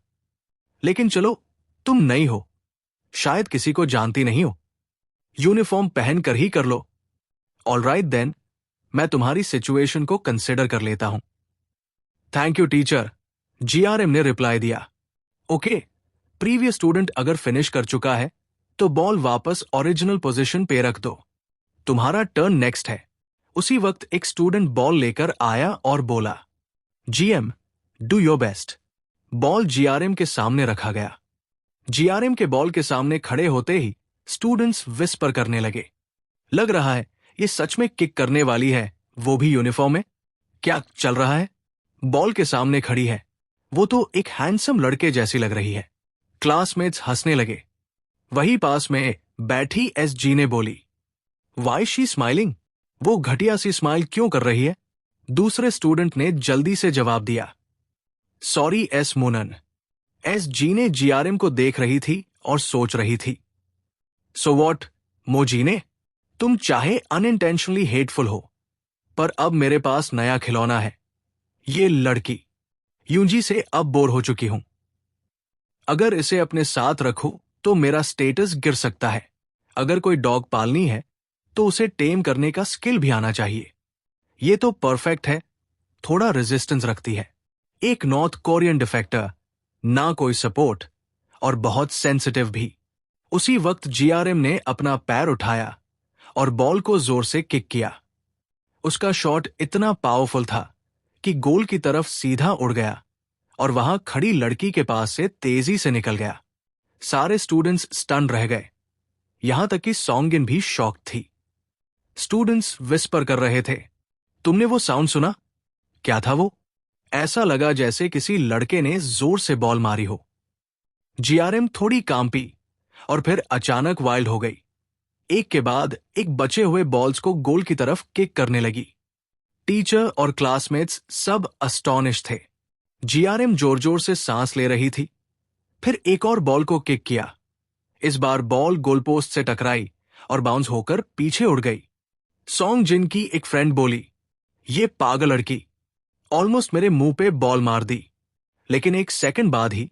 लेकिन चलो, तुम नई हो, शायद किसी को जानती नहीं हो। यूनिफॉर्म पहन कर ही कर लो। ऑलराइट देन, मैं तुम्हारी सिचुएशन को कंसिडर कर लेता हूं। थैंक यू टीचर, जीआरएम ने रिप्लाई दिया। ओके, प्रीवियस स्टूडेंट अगर फिनिश कर चुका है तो बॉल वापस ओरिजिनल पोजीशन पे रख दो। तुम्हारा टर्न नेक्स्ट है। उसी वक्त एक स्टूडेंट बॉल लेकर आया और बोला, GM, do your best. Ball GRM के सामने रखा गया। जीआरएम के बॉल के सामने खड़े होते ही स्टूडेंट्स विस्पर करने लगे। लग रहा है ये सच में किक करने वाली है, वो भी यूनिफॉर्म में। क्या चल रहा है? बॉल के सामने खड़ी है, वो तो एक हैंडसम लड़के जैसी लग रही है। क्लासमेट्स हंसने लगे। वही पास में बैठी एसजी ने बोली, वाई शी स्माइलिंग? वो घटिया सी स्माइल क्यों कर रही है? दूसरे स्टूडेंट ने जल्दी से जवाब दिया, सॉरी एस मुनन। एसजी ने जीआरएम को देख रही थी और सोच रही थी, सो वॉट मोजीने, तुम चाहे अनइंटेंशनली हेटफुल हो, पर अब मेरे पास नया खिलौना है, ये लड़की। यूंजी से अब बोर हो चुकी हूं। अगर इसे अपने साथ रखूं तो मेरा स्टेटस गिर सकता है। अगर कोई डॉग पालनी है तो उसे टेम करने का स्किल भी आना चाहिए। ये तो परफेक्ट है, थोड़ा रेजिस्टेंस रखती है, एक नॉर्थ कोरियन डिफेक्टर, ना कोई सपोर्ट और बहुत सेंसिटिव भी। उसी वक्त जीआरएम ने अपना पैर उठाया और बॉल को जोर से किक किया। उसका शॉट इतना पावरफुल था कि गोल की तरफ सीधा उड़ गया और वहां खड़ी लड़की के पास से तेजी से निकल गया। सारे स्टूडेंट्स स्टन रह गए, यहां तक कि सॉन्गिन भी शॉक थी। स्टूडेंट्स विस्पर कर रहे थे, तुमने वो साउंड सुना? क्या था वो? ऐसा लगा जैसे किसी लड़के ने जोर से बॉल मारी हो। जीआरएम थोड़ी कांपी और फिर अचानक वाइल्ड हो गई। एक के बाद एक बचे हुए बॉल्स को गोल की तरफ किक करने लगी। टीचर और क्लासमेट्स सब अस्टॉनिश थे। जीआरएम जोर जोर से सांस ले रही थी। फिर एक और बॉल को किक किया। इस बार बॉल गोलपोस्ट से टकराई और बाउंस होकर पीछे उड़ गई। सॉन्ग जिन की एक फ्रेंड बोली, ये पागल लड़की, ऑलमोस्ट मेरे मुंह पे बॉल मार दी। लेकिन एक सेकंड बाद ही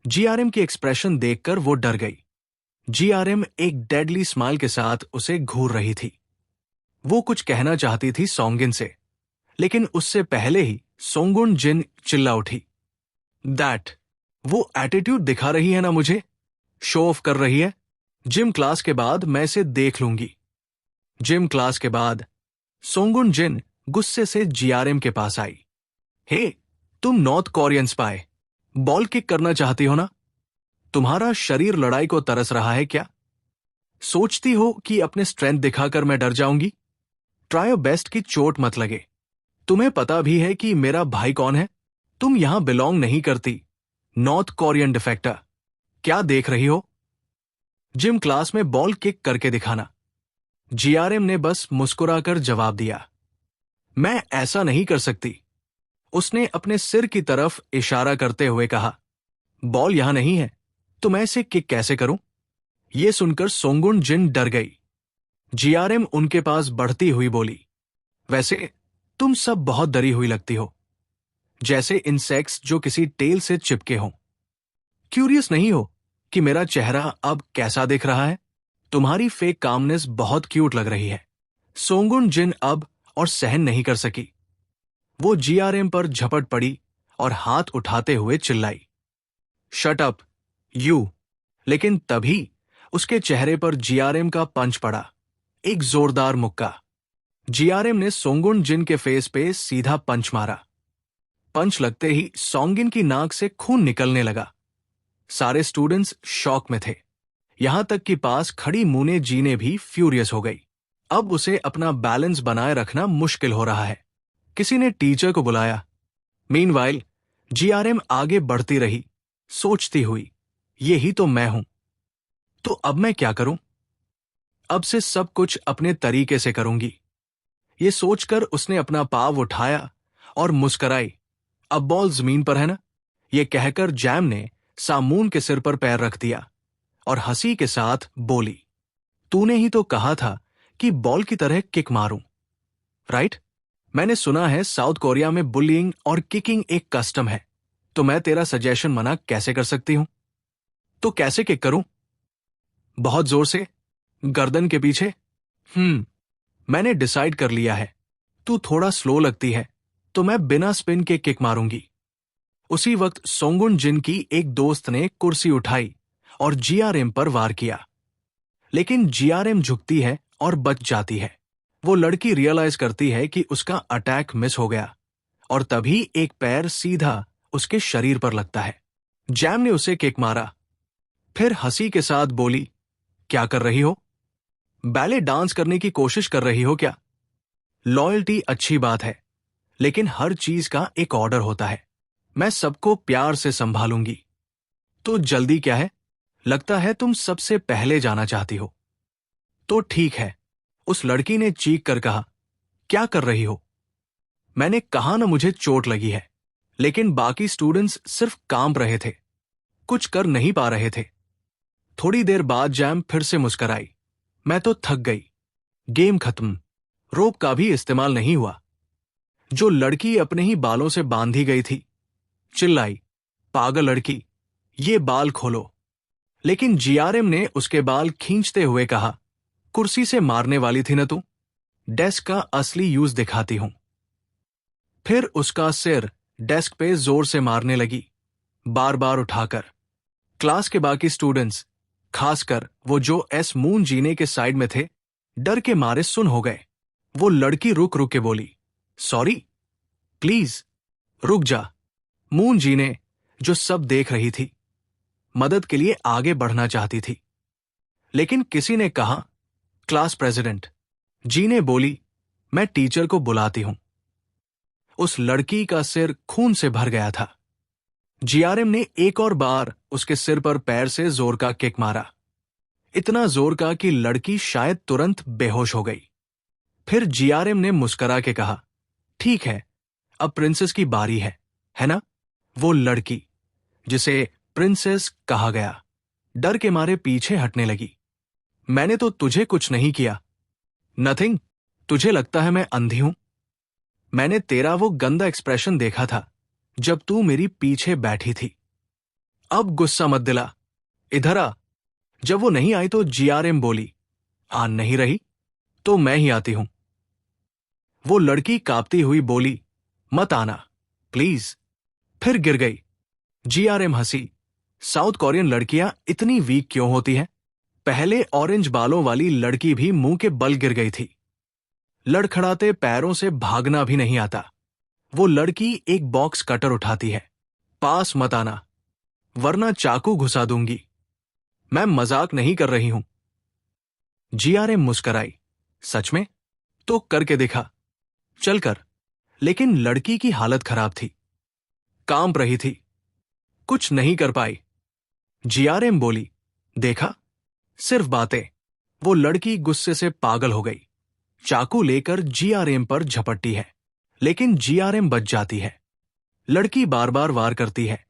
जीआरएम की एक्सप्रेशन देखकर वो डर गई। जीआरएम एक डेडली स्माइल के साथ उसे घूर रही थी। वो कुछ कहना चाहती थी सोंगिन से, लेकिन उससे पहले ही सोंगुन जिन चिल्ला उठी, दैट, वो एटीट्यूड दिखा रही है ना मुझे, शो ऑफ कर रही है। जिम क्लास के बाद मैं इसे देख लूंगी। जिम क्लास के बाद सोंगुन जिन गुस्से से जीआरएम के पास आई। हे, तुम north Korean spy, ball kick करना चाहती हो ना? तुम्हारा शरीर लड़ाई को तरस रहा है क्या? सोचती हो कि अपने स्ट्रेंथ दिखाकर मैं डर जाऊंगी? ट्राई योर बेस्ट की चोट मत लगे। तुम्हें पता भी है कि मेरा भाई कौन है? तुम यहां बिलोंग नहीं करती, नॉर्थ कोरियन डिफेक्टर। क्या देख रही हो? जिम क्लास में बॉल किक करके दिखाना। जीआरएम ने बस मुस्कुराकर जवाब दिया, मैं ऐसा नहीं कर सकती। उसने अपने सिर की तरफ इशारा करते हुए कहा, बॉल यहां नहीं है तो मैं इसे किक कैसे करूं? यह सुनकर सोंगुन जिन डर गई। जीआरएम उनके पास बढ़ती हुई बोली, वैसे तुम सब बहुत डरी हुई लगती हो, जैसे इंसेक्ट्स जो किसी टेल से चिपके हों। क्यूरियस नहीं हो कि मेरा चेहरा अब कैसा दिख रहा है? तुम्हारी फेक कामनेस बहुत क्यूट लग रही है। सोंगुन जिन अब और सहन नहीं कर सकी। वो जीआरएम पर झपट पड़ी और हाथ उठाते हुए चिल्लाई, शट अप यू। लेकिन तभी उसके चेहरे पर जीआरएम का पंच पड़ा, एक जोरदार मुक्का। जीआरएम ने सोंगुन जिन के फेस पे सीधा पंच मारा। पंच लगते ही सोंगिन की नाक से खून निकलने लगा। सारे स्टूडेंट्स शॉक में थे, यहां तक कि पास खड़ी मुने जीने भी फ्यूरियस हो गई। अब उसे अपना बैलेंस बनाए रखना मुश्किल हो रहा है। किसी ने टीचर को बुलाया। मीनवाइल जीआरएम आगे बढ़ती रही, सोचती हुई, यही तो मैं हूं। तो अब मैं क्या करूं? अब से सब कुछ अपने तरीके से करूंगी। ये सोचकर उसने अपना पाव उठाया और मुस्कराई। अब बॉल जमीन पर है ना? ये कहकर जैम ने सामून के सिर पर पैर रख दिया और हंसी के साथ बोली, तूने ही तो कहा था कि बॉल की तरह किक मारूं, राइट? मैंने सुना है साउथ कोरिया में बुलिंग और किकिंग एक कस्टम है, तो मैं तेरा सजेशन मना कैसे कर सकती हूं? तो कैसे किक करूं? बहुत जोर से, गर्दन के पीछे? मैंने डिसाइड कर लिया है। तू थोड़ा स्लो लगती है, तो मैं बिना स्पिन के किक मारूंगी। उसी वक्त सोंगुन जिन की एक दोस्त ने कुर्सी उठाई और जीआरएम पर वार किया। लेकिन जीआरएम झुकती है और बच जाती है। वो लड़की रियलाइज करती है कि उसका अटैक मिस हो गया और तभी एक पैर सीधा उसके शरीर पर लगता है। जैम ने उसे किक मारा, फिर हंसी के साथ बोली, क्या कर रही हो? बैले डांस करने की कोशिश कर रही हो क्या? लॉयल्टी अच्छी बात है, लेकिन हर चीज का एक ऑर्डर होता है। मैं सबको प्यार से संभालूंगी। तो जल्दी क्या है? लगता है तुम सबसे पहले जाना चाहती हो। तो ठीक है, उस लड़की ने चीख कर कहा, क्या कर रही हो? मैंने कहा ना मुझे चोट लगी है। लेकिन बाकी स्टूडेंट्स सिर्फ कांप रहे थे, कुछ कर नहीं पा रहे थे। थोड़ी देर बाद जैम फिर से मुस्कराई, मैं तो थक गई। गेम खत्म। रोप का भी इस्तेमाल नहीं हुआ। जो लड़की अपने ही बालों से बांधी गई थी चिल्लाई, पागल लड़की, ये बाल खोलो। लेकिन जीआरएम ने उसके बाल खींचते हुए कहा, कुर्सी से मारने वाली थी न तू? डेस्क का असली यूज दिखाती हूं। फिर उसका सिर डेस्क पे जोर से मारने लगी, बार बार उठाकर। क्लास के बाकी स्टूडेंट्स, खासकर वो जो एस मून जीने के साइड में थे, डर के मारे सुन हो गए। वो लड़की रुक रुक के बोली, सॉरी, प्लीज रुक जा। मून जीने, जो सब देख रही थी, मदद के लिए आगे बढ़ना चाहती थी, लेकिन किसी ने कहा, क्लास प्रेसिडेंट। जीने बोली, मैं टीचर को बुलाती हूं। उस लड़की का सिर खून से भर गया था। जीआरएम ने एक और बार उसके सिर पर पैर से जोर का किक मारा, इतना जोर का कि लड़की शायद तुरंत बेहोश हो गई। फिर जीआरएम ने मुस्कुरा के कहा, ठीक है, अब प्रिंसेस की बारी है ना? वो लड़की, जिसे प्रिंसेस कहा गया, डर के मारे पीछे हटने लगी। मैंने तो तुझे कुछ नहीं किया। नथिंग। तुझे लगता है मैं अंधी हूं? मैंने तेरा वो गंदा एक्सप्रेशन देखा था जब तू मेरी पीछे बैठी थी। अब गुस्सा मत दिला, इधर आ। जब वो नहीं आई तो जीआरएम बोली, आ नहीं रही तो मैं ही आती हूं। वो लड़की कांपती हुई बोली, मत आना प्लीज। फिर गिर गई। जीआरएम हंसी, साउथ कोरियन लड़कियां इतनी वीक क्यों होती हैं? पहले ऑरेंज बालों वाली लड़की भी मुंह के बल गिर गई थी। लड़खड़ाते पैरों से भागना भी नहीं आता। वो लड़की एक बॉक्स कटर उठाती है, पास मत आना वरना चाकू घुसा दूंगी। मैं मजाक नहीं कर रही हूं। जीआरएम मुस्कराई, सच में? तो करके दिखा, चल कर। लेकिन लड़की की हालत खराब थी, कांप रही थी, कुछ नहीं कर पाई। जीआरएम बोली, देखा, सिर्फ बातें। वो लड़की गुस्से से पागल हो गई, चाकू लेकर जीआरएम पर झपटती है, लेकिन जीआरएम बच जाती है। लड़की बार बार वार करती है,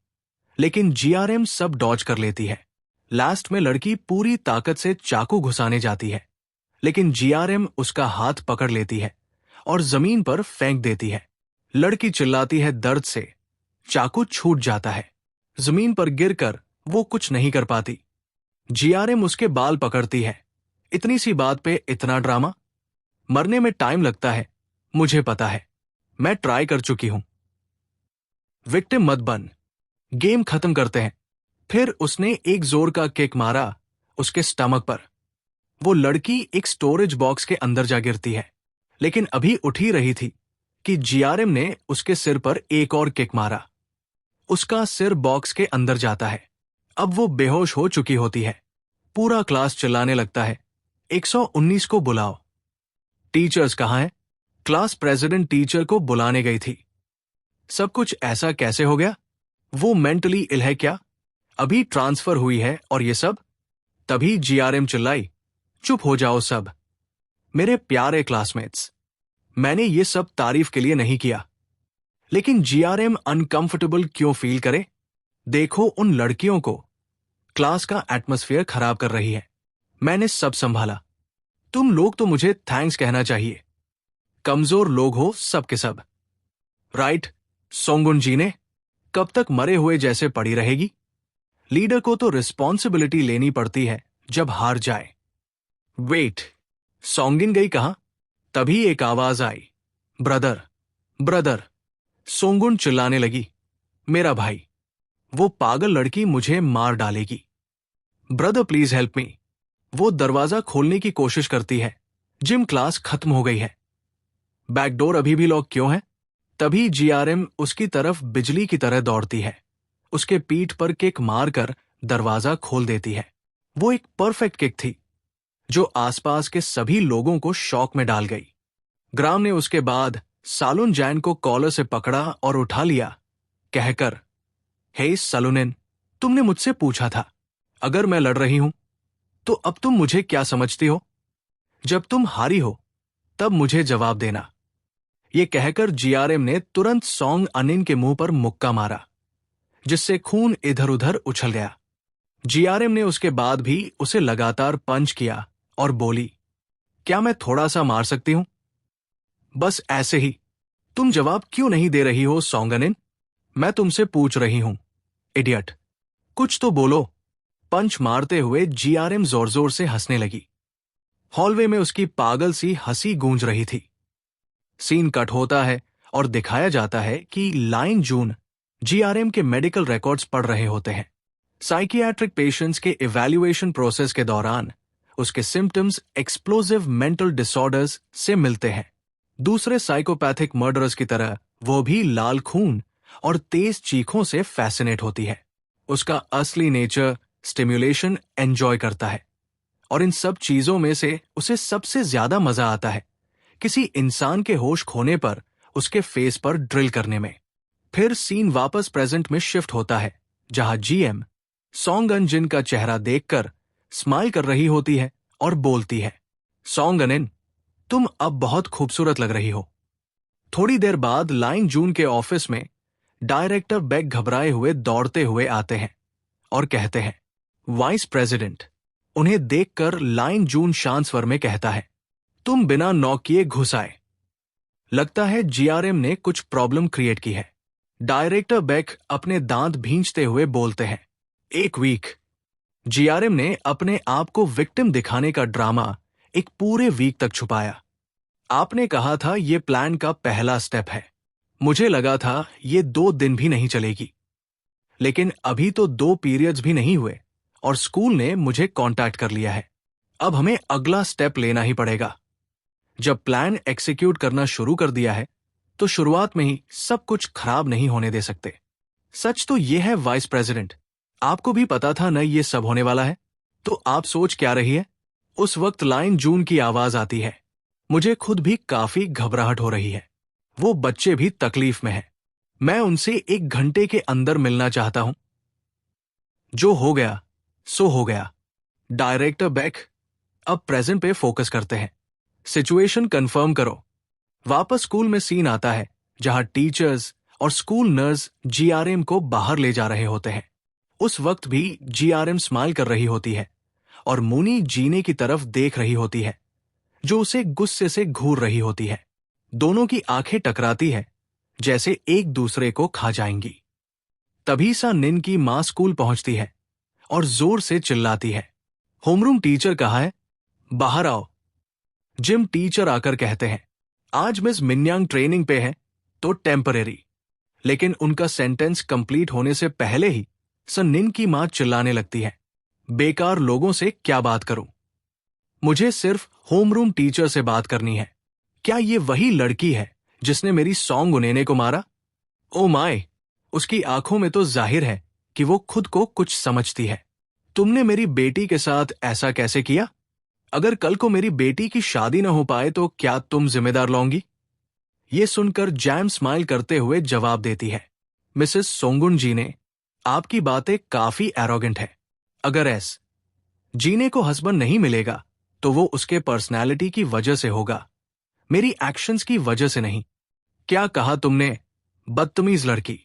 लेकिन जीआरएम सब डॉज कर लेती है। लास्ट में लड़की पूरी ताकत से चाकू घुसाने जाती है, लेकिन जीआरएम उसका हाथ पकड़ लेती है और जमीन पर फेंक देती है। लड़की चिल्लाती है दर्द से, चाकू छूट जाता है। जमीन पर गिरकर वो कुछ नहीं कर पाती। जीआरएम उसके बाल पकड़ती है। इतनी सी बात पे इतना ड्रामा? मरने में टाइम लगता है, मुझे पता है, मैं ट्राई कर चुकी हूं। विक्टिम मत बन, गेम खत्म करते हैं। फिर उसने एक जोर का किक मारा उसके स्टमक पर। वो लड़की एक स्टोरेज बॉक्स के अंदर जा गिरती है, लेकिन अभी उठ ही रही थी कि जीआरएम ने उसके सिर पर एक और किक मारा। उसका सिर बॉक्स के अंदर जाता है। अब वो बेहोश हो चुकी होती है। पूरा क्लास चिल्लाने लगता है, 119 को बुलाओ। टीचर्स कहाँ हैं? क्लास प्रेसिडेंट टीचर को बुलाने गई थी। सब कुछ ऐसा कैसे हो गया? वो मेंटली इल है क्या? अभी ट्रांसफर हुई है और ये सब? तभी जीआरएम चिल्लाई, चुप हो जाओ सब। मेरे प्यारे क्लासमेट्स, मैंने ये सब तारीफ के लिए नहीं किया। लेकिन जीआरएम अनकंफर्टेबल क्यों फील करे? देखो उन लड़कियों को, क्लास का एटमॉस्फेयर खराब कर रही है। मैंने सब संभाला। तुम लोग तो मुझे थैंक्स कहना चाहिए। कमजोर लोग हो सब के सब। राइट, सोंगुन जी ने कब तक मरे हुए जैसे पड़ी रहेगी? लीडर को तो रिस्पॉन्सिबिलिटी लेनी पड़ती है जब हार जाए। वेट, सोंगिन गई कहां? तभी एक आवाज आई, ब्रदर, ब्रदर। सोंगुन चिल्लाने लगी, मेरा भाई। वो पागल लड़की मुझे मार डालेगी। Brother please help me. वो दरवाजा खोलने की कोशिश करती है। जिम क्लास खत्म हो गई है। बैकडोर अभी भी लॉक क्यों है? तभी जीआरएम उसकी तरफ बिजली की तरह दौड़ती है, उसके पीठ पर किक मारकर दरवाजा खोल देती है। वो एक परफेक्ट किक थी जो आसपास के सभी लोगों को शॉक में डाल गई। ग्राम ने उसके बाद सालुन जैन को कॉलर से पकड़ा और उठा लिया, कहकर, हे सालुनिन, तुमने मुझसे पूछा था अगर मैं लड़ रही हूं तो अब तुम मुझे क्या समझती हो? जब तुम हारी हो तब मुझे जवाब देना। ये कहकर जीआरएम ने तुरंत सोंग अनिन के मुंह पर मुक्का मारा, जिससे खून इधर उधर उछल गया। जीआरएम ने उसके बाद भी उसे लगातार पंच किया और बोली, क्या मैं थोड़ा सा मार सकती हूं? बस ऐसे ही। तुम जवाब क्यों नहीं दे रही हो सोंग अनिन? मैं तुमसे पूछ रही हूं, इडियट। कुछ तो बोलो। पंच मारते हुए जीआरएम जोर जोर से हंसने लगी। हॉलवे में उसकी पागल सी हंसी गूंज रही थी। सीन कट होता है और दिखाया जाता है कि लाइंग जून जीआरएम के मेडिकल रिकॉर्ड्स पढ़ रहे होते हैं। साइकियाट्रिक पेशेंट्स के इवैल्यूएशन प्रोसेस के दौरान उसके सिम्टम्स एक्सप्लोसिव मेंटल डिसऑर्डर्स से मिलते हैं। दूसरे साइकोपैथिक मर्डरर्स की तरह वो भी लाल खून और तेज चीखों से फैसिनेट होती है। उसका असली नेचर स्टिम्युलेशन एंजॉय करता है, और इन सब चीजों में से उसे सबसे ज्यादा मजा आता है किसी इंसान के होश खोने पर उसके फेस पर ड्रिल करने में। फिर सीन वापस प्रेजेंट में शिफ्ट होता है, जहां जीएम सोंग अनजिन का चेहरा देखकर स्माइल कर रही होती है और बोलती है, सोंग अनिन, तुम अब बहुत खूबसूरत लग रही हो। थोड़ी देर बाद लाइन जून के ऑफिस में डायरेक्टर बेक घबराए हुए दौड़ते हुए आते हैं और कहते हैं, वाइस प्रेसिडेंट। उन्हें देखकर लाइन जून शांत स्वर में कहता है, तुम बिना नॉक किए घुस आए। लगता है जीआरएम ने कुछ प्रॉब्लम क्रिएट की है। डायरेक्टर बेक अपने दांत भींचते हुए बोलते हैं, एक वीक। जीआरएम ने अपने आप को विक्टिम दिखाने का ड्रामा एक पूरे वीक तक छुपाया। आपने कहा था यह प्लान का पहला स्टेप है। मुझे लगा था ये 2 दिन भी नहीं चलेगी, लेकिन अभी तो 2 पीरियड्स भी नहीं हुए और स्कूल ने मुझे कांटेक्ट कर लिया है। अब हमें अगला स्टेप लेना ही पड़ेगा। जब प्लान एग्जीक्यूट करना शुरू कर दिया है तो शुरुआत में ही सब कुछ खराब नहीं होने दे सकते। सच तो यह है वाइस प्रेसिडेंट, आपको भी पता था न ये सब होने वाला है, तो आप सोच क्या रही है? उस वक्त लाइन जून की आवाज आती है। मुझे खुद भी काफी घबराहट हो रही है। वो बच्चे भी तकलीफ में हैं। मैं उनसे 1 घंटे के अंदर मिलना चाहता हूं। जो हो गया सो हो गया। डायरेक्टर बेक, अब प्रेजेंट पे फोकस करते हैं। सिचुएशन कंफर्म करो। वापस स्कूल में सीन आता है, जहां टीचर्स और स्कूल नर्स जीआरएम को बाहर ले जा रहे होते हैं। उस वक्त भी जीआरएम स्माइल कर रही होती है और मूनी जीने की तरफ देख रही होती है, जो उसे गुस्से से घूर रही होती है। दोनों की आंखें टकराती है, जैसे एक दूसरे को खा जाएंगी। तभी सा निन की मां स्कूल पहुंचती है और जोर से चिल्लाती है, होमरूम टीचर कहाँ है? बाहर आओ। जिम टीचर आकर कहते हैं, आज मिस मिन्यांग ट्रेनिंग पे है तो टेम्परेरी। लेकिन उनका सेंटेंस कंप्लीट होने से पहले ही निन की मां चिल्लाने लगती है, बेकार लोगों से क्या बात करूं? मुझे सिर्फ होमरूम टीचर से बात करनी है। क्या ये वही लड़की है जिसने मेरी सॉन्ग उनेने को मारा? ओ माय, उसकी आंखों में तो जाहिर है कि वो खुद को कुछ समझती है। तुमने मेरी बेटी के साथ ऐसा कैसे किया? अगर कल को मेरी बेटी की शादी न हो पाए तो क्या तुम जिम्मेदार लोगी? ये सुनकर जैम स्माइल करते हुए जवाब देती है, मिसेस सोंगुन जी ने, आपकी बातें काफी एरोगेंट है। अगर जीने को हस्बैंड नहीं मिलेगा तो वो उसके पर्सनैलिटी की वजह से होगा, मेरी एक्शंस की वजह से नहीं। क्या कहा तुमने? बदतमीज लड़की,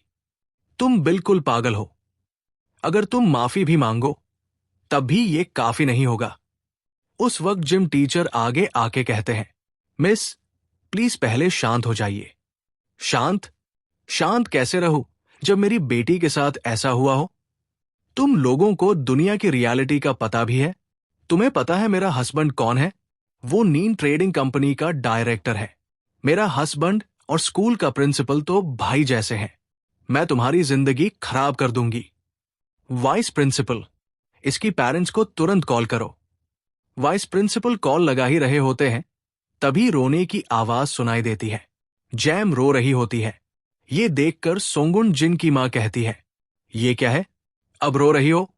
तुम बिल्कुल पागल हो। अगर तुम माफी भी मांगो तब भी ये काफी नहीं होगा। उस वक्त जिम टीचर आगे आके कहते हैं, मिस प्लीज पहले शांत हो जाइए। शांत? शांत कैसे रहूं जब मेरी बेटी के साथ ऐसा हुआ हो? तुम लोगों को दुनिया की रियलिटी का पता भी है। तुम्हें पता है मेरा हस्बैंड कौन है? वो नीन ट्रेडिंग कंपनी का डायरेक्टर है। मेरा हस्बैंड और स्कूल का प्रिंसिपल तो भाई जैसे हैं। मैं तुम्हारी जिंदगी खराब कर दूंगी। वाइस प्रिंसिपल, इसकी पेरेंट्स को तुरंत कॉल करो। वाइस प्रिंसिपल कॉल लगा ही रहे होते हैं, तभी रोने की आवाज सुनाई देती है। जैम रो रही होती है ये देखकर सोंगुन जिन की मां कहती है, ये क्या है, अब रो रही हो?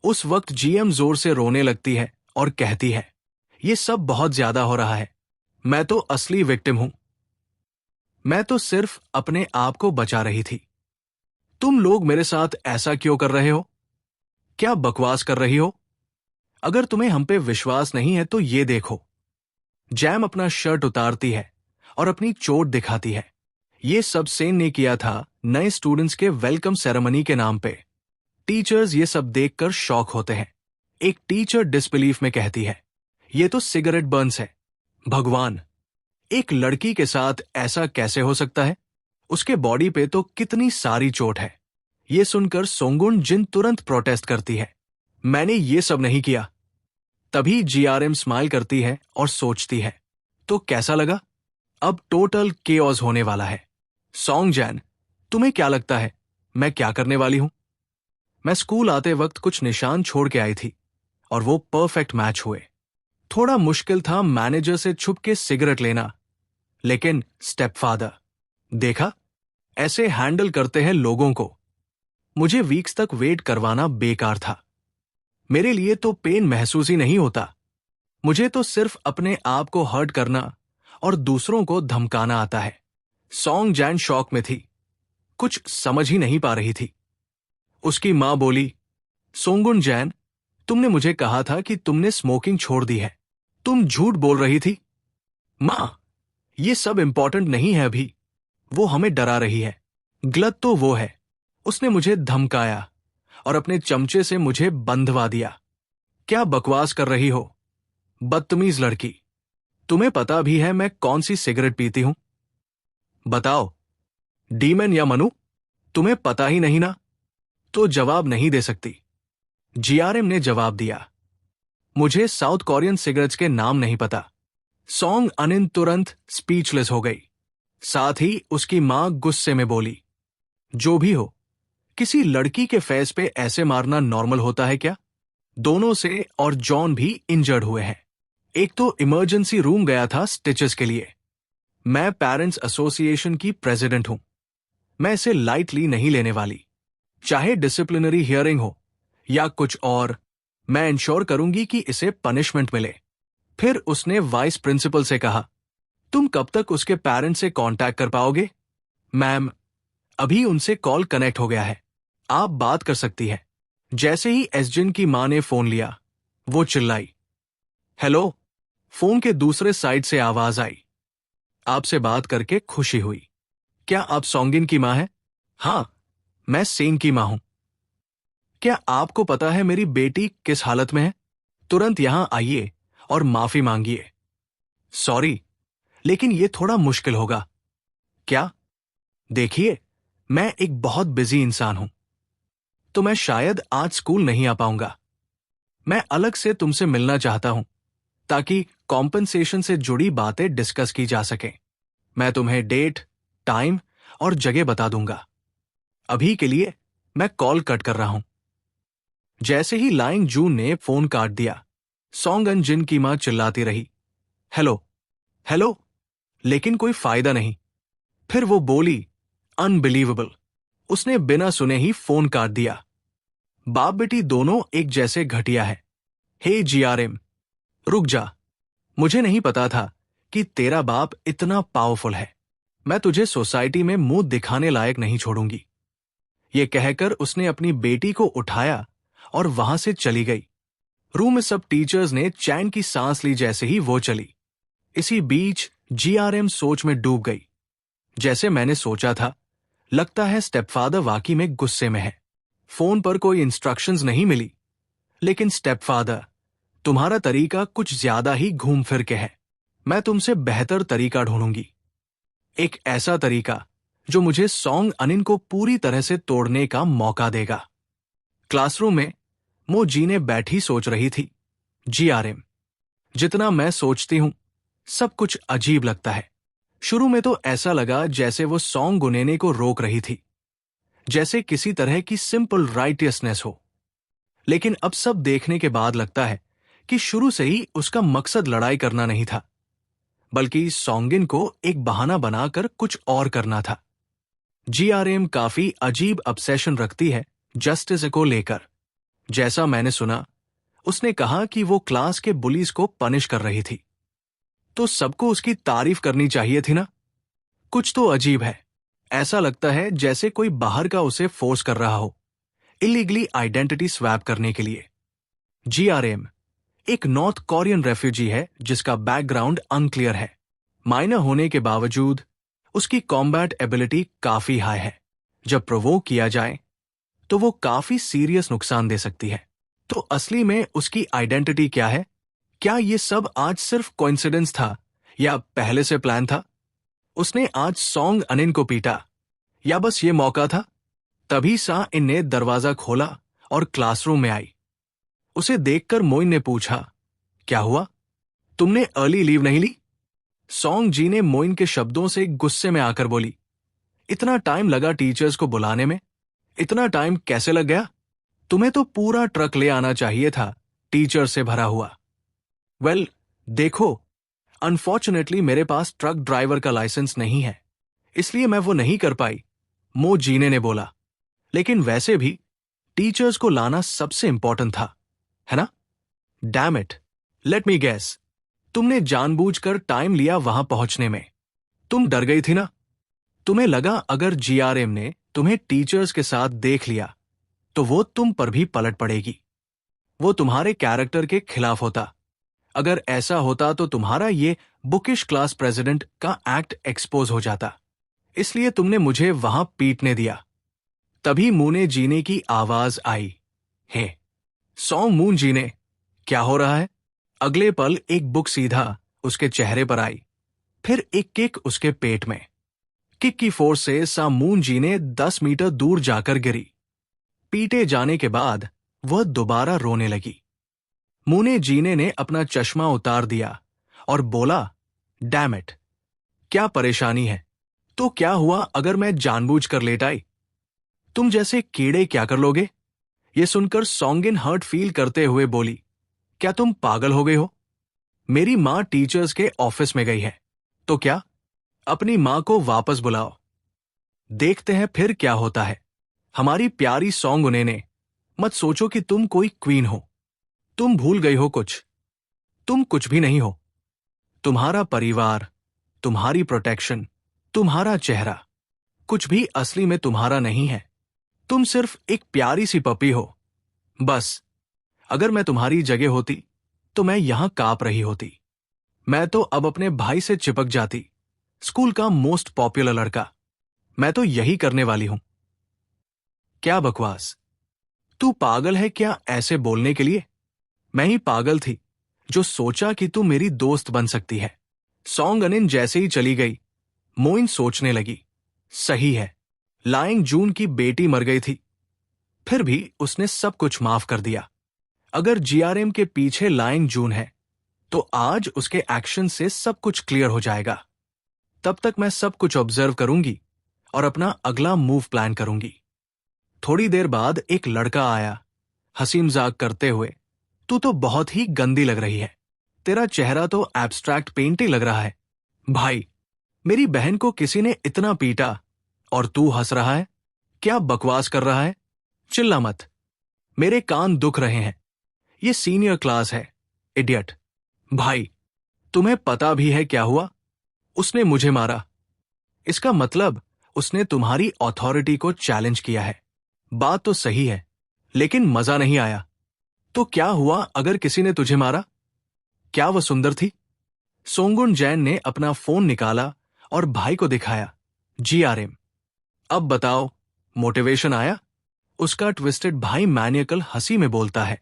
उस वक्त जीएम जोर से रोने लगती है और कहती है, ये सब बहुत ज्यादा हो रहा है। मैं तो असली विक्टिम हूं। मैं तो सिर्फ अपने आप को बचा रही थी। तुम लोग मेरे साथ ऐसा क्यों कर रहे हो? क्या बकवास कर रही हो? अगर तुम्हें हम पे विश्वास नहीं है तो ये देखो। जैम अपना शर्ट उतारती है और अपनी चोट दिखाती है। ये सब सेन ने किया था नए स्टूडेंट्स के वेलकम सेरेमनी के नाम पे। टीचर्स ये सब देखकर शॉक होते हैं। एक टीचर डिसबिलीफ में कहती है, ये तो सिगरेट बर्न्स है। भगवान, एक लड़की के साथ ऐसा कैसे हो सकता है? उसके बॉडी पे तो कितनी सारी चोट है। ये सुनकर सोंगुन जिन तुरंत प्रोटेस्ट करती है, मैंने ये सब नहीं किया। तभी जीआरएम स्माइल करती है और सोचती है, तो कैसा लगा? अब टोटल केओस होने वाला है। सोंग जैन, तुम्हें क्या लगता है मैं क्या करने वाली हूं? मैं स्कूल आते वक्त कुछ निशान छोड़ के आई थी और वो परफेक्ट मैच हुए। थोड़ा मुश्किल था मैनेजर से छुप के सिगरेट लेना, लेकिन स्टेपफादर, देखा, ऐसे हैंडल करते हैं लोगों को। मुझे वीक्स तक वेट करवाना बेकार था। मेरे लिए तो पेन महसूस ही नहीं होता। मुझे तो सिर्फ अपने आप को हर्ट करना और दूसरों को धमकाना आता है। सोंग जैन शॉक में थी, कुछ समझ ही नहीं पा रही थी। उसकी मां बोली, सोंगुन जैन, तुमने मुझे कहा था कि तुमने स्मोकिंग छोड़ दी है। तुम झूठ बोल रही थी। मां, ये सब इंपॉर्टेंट नहीं है अभी। वो हमें डरा रही है। गलत तो वो है, उसने मुझे धमकाया और अपने चमचे से मुझे बंधवा दिया। क्या बकवास कर रही हो, बदतमीज लड़की। तुम्हें पता भी है मैं कौन सी सिगरेट पीती हूं? बताओ, डीमन या मनु? तुम्हें पता ही नहीं ना? तो जवाब नहीं दे सकती। जीआरएम ने जवाब दिया, मुझे साउथ कोरियन सिगरेट्स के नाम नहीं पता। सोंग अनिन तुरंत स्पीचलेस हो गई। साथ ही उसकी मां गुस्से में बोली, जो भी हो, किसी लड़की के फेस पे ऐसे मारना नॉर्मल होता है क्या? दोनों से और जॉन भी इंजर्ड हुए हैं। एक तो इमरजेंसी रूम गया था स्टिचेस के लिए। मैं पेरेंट्स एसोसिएशन की प्रेसिडेंट हूं। मैं इसे लाइटली नहीं लेने वाली। चाहे डिसिप्लिनरी हियरिंग हो या कुछ और, मैं इंश्योर करूंगी कि इसे पनिशमेंट मिले। फिर उसने वाइस प्रिंसिपल से कहा, तुम कब तक उसके पेरेंट्स से कांटेक्ट कर पाओगे? मैम, अभी उनसे कॉल कनेक्ट हो गया है, आप बात कर सकती है। जैसे ही एसजिन की मां ने फोन लिया, वो चिल्लाई, हेलो। फोन के दूसरे साइड से आवाज आई, आपसे बात करके खुशी हुई। क्या आप सोंगिन की मां हैं? हां, मैं सेन की मां हूं। क्या आपको पता है मेरी बेटी किस हालत में है? तुरंत यहां आइए और माफी मांगिए। सॉरी, लेकिन यह थोड़ा मुश्किल होगा। क्या? देखिए, मैं एक बहुत बिजी इंसान हूं, तो मैं शायद आज स्कूल नहीं आ पाऊंगा। मैं अलग से तुमसे मिलना चाहता हूं ताकि कॉम्पनसेशन से जुड़ी बातें डिस्कस की जा सके। मैं तुम्हें डेट, टाइम और जगह बता दूंगा। अभी के लिए मैं कॉल कट कर रहा हूं। जैसे ही लाइंग जून ने फोन काट दिया, सोंग एंड जिन की मां चिल्लाती रही, हेलो हेलो, लेकिन कोई फायदा नहीं। फिर वो बोली, अनबिलीवेबल। उसने बिना सुने ही फोन काट दिया। बाप बेटी दोनों एक जैसे घटिया है। हे जीआरएम, रुक जा। मुझे नहीं पता था कि तेरा बाप इतना पावरफुल है। मैं तुझे सोसाइटी में मुंह दिखाने लायक नहीं छोड़ूंगी। ये कहकर उसने अपनी बेटी को उठाया और वहां से चली गई। रूम में सब टीचर्स ने चैन की सांस ली जैसे ही वो चली। इसी बीच जीआरएम सोच में डूब गई। जैसे मैंने सोचा था, लगता है स्टेपफादर वाकई में गुस्से में है। फोन पर कोई इंस्ट्रक्शंस नहीं मिली, लेकिन स्टेपफादर, तुम्हारा तरीका कुछ ज्यादा ही घूम फिर के है। मैं तुमसे बेहतर तरीका ढूंढूंगी। एक ऐसा तरीका जो मुझे सोंग अनिन को पूरी तरह से तोड़ने का मौका देगा। क्लासरूम में मो जीने बैठी सोच रही थी, जीआरएम, जितना मैं सोचती हूं सब कुछ अजीब लगता है। शुरू में तो ऐसा लगा जैसे वो सॉन्ग गुनेने को रोक रही थी, जैसे किसी तरह की सिंपल राइटियसनेस हो। लेकिन अब सब देखने के बाद लगता है कि शुरू से ही उसका मकसद लड़ाई करना नहीं था, बल्कि सोंगिन को एक बहाना बनाकर कुछ और करना था। जीआरएम काफी अजीब ऑब्सेशन रखती है जस्टिस को लेकर। जैसा मैंने सुना, उसने कहा कि वो क्लास के बुलीज को पनिश कर रही थी। तो सबको उसकी तारीफ करनी चाहिए थी ना। कुछ तो अजीब है। ऐसा लगता है जैसे कोई बाहर का उसे फोर्स कर रहा हो, इलीगली आइडेंटिटी स्वैप करने के लिए। जीआरएम एक नॉर्थ कोरियन रेफ्यूजी है जिसका बैकग्राउंड अनक्लियर है। माइनर होने के बावजूद उसकी कॉम्बैट एबिलिटी काफी हाई है। जब प्रोवोक किया जाए तो वो काफी सीरियस नुकसान दे सकती है। तो असली में उसकी आइडेंटिटी क्या है? क्या ये सब आज सिर्फ कोइंसिडेंस था या पहले से प्लान था? उसने आज सॉन्ग अनिन को पीटा या बस ये मौका था? तभी सा इन ने दरवाजा खोला और क्लासरूम में आई। उसे देखकर मोइन ने पूछा, क्या हुआ? तुमने अर्ली लीव नहीं ली? सॉन्ग जी ने मोइन के शब्दों से गुस्से में आकर बोली, इतना टाइम लगा टीचर्स को बुलाने में? इतना टाइम कैसे लग गया? तुम्हें तो पूरा ट्रक ले आना चाहिए था, टीचर से भरा हुआ। वेल, देखो, अनफॉर्चुनेटली मेरे पास ट्रक ड्राइवर का लाइसेंस नहीं है, इसलिए मैं वो नहीं कर पाई, मो जीने ने बोला। लेकिन वैसे भी टीचर्स को लाना सबसे इंपॉर्टेंट था, है ना? Damn it, let me guess, तुमने जानबूझकर टाइम लिया वहां पहुंचने में। तुम डर गई थी ना? तुम्हें लगा अगर जीआरएम ने तुम्हें टीचर्स के साथ देख लिया तो वो तुम पर भी पलट पड़ेगी। वो तुम्हारे कैरेक्टर के खिलाफ होता। अगर ऐसा होता तो तुम्हारा ये बुकिश क्लास प्रेसिडेंट का एक्ट एक्सपोज हो जाता। इसलिए तुमने मुझे वहां पीटने दिया। तभी मूने जीने की आवाज आई, हे सॉन्ग मून जीने, क्या हो रहा है? अगले पल एक बुक सीधा उसके चेहरे पर आई, फिर एक किक उसके पेट में। किक की फोर्स से सा मून जीने 10 मीटर दूर जाकर गिरी। पीटे जाने के बाद वह दोबारा रोने लगी। मूने जीने ने अपना चश्मा उतार दिया और बोला, डैम इट, क्या परेशानी है? तो क्या हुआ अगर मैं जानबूझकर लेट आई? तुम जैसे कीड़े क्या कर लोगे? ये सुनकर सॉन्गिन हर्ट फील करते हुए बोली, क्या तुम पागल हो गए हो? मेरी मां टीचर्स के ऑफिस में गई है। तो क्या? अपनी मां को वापस बुलाओ, देखते हैं फिर क्या होता है। हमारी प्यारी सॉन्ग ने, मत सोचो कि तुम कोई क्वीन हो। तुम भूल गई हो कुछ। तुम कुछ भी नहीं हो। तुम्हारा परिवार, तुम्हारी प्रोटेक्शन, तुम्हारा चेहरा, कुछ भी असली में तुम्हारा नहीं है। तुम सिर्फ एक प्यारी सी पपी हो। बस, अगर मैं तुम्हारी जगह होती तो मैं यहां कांप रही होती। मैं तो अब अपने भाई से चिपक जाती, स्कूल का मोस्ट पॉपुलर लड़का। मैं तो यही करने वाली हूं। क्या बकवास! तू पागल है क्या ऐसे बोलने के लिए? मैं ही पागल थी जो सोचा कि तू मेरी दोस्त बन सकती है। सॉन्ग अनिन जैसे ही चली गई, मोइन सोचने लगी, सही है, लाइंग जून की बेटी मर गई थी, फिर भी उसने सब कुछ माफ कर दिया। अगर जीआरएम के पीछे लाइंग जून है तो आज उसके एक्शन से सब कुछ क्लियर हो जाएगा। तब तक मैं सब कुछ ऑब्जर्व करूंगी और अपना अगला मूव प्लान करूंगी। थोड़ी देर बाद एक लड़का आया, हंसी मजाक करते हुए, तू तो बहुत ही गंदी लग रही है। तेरा चेहरा तो एब्स्ट्रैक्ट पेंटिंग लग रहा है। भाई, मेरी बहन को किसी ने इतना पीटा और तू हंस रहा है? क्या बकवास कर रहा है? चिल्ला मत, मेरे कान दुख रहे हैं। ये सीनियर क्लास है, इडियट। भाई, तुम्हें पता भी है क्या हुआ? उसने मुझे मारा। इसका मतलब उसने तुम्हारी अथॉरिटी को चैलेंज किया है। बात तो सही है, लेकिन मजा नहीं आया। तो क्या हुआ अगर किसी ने तुझे मारा? क्या वह सुंदर थी? सोंगुन जैन ने अपना फोन निकाला और भाई को दिखाया, जीआरएम। अब बताओ, मोटिवेशन आया? उसका ट्विस्टेड भाई मैनियकल हंसी में बोलता है,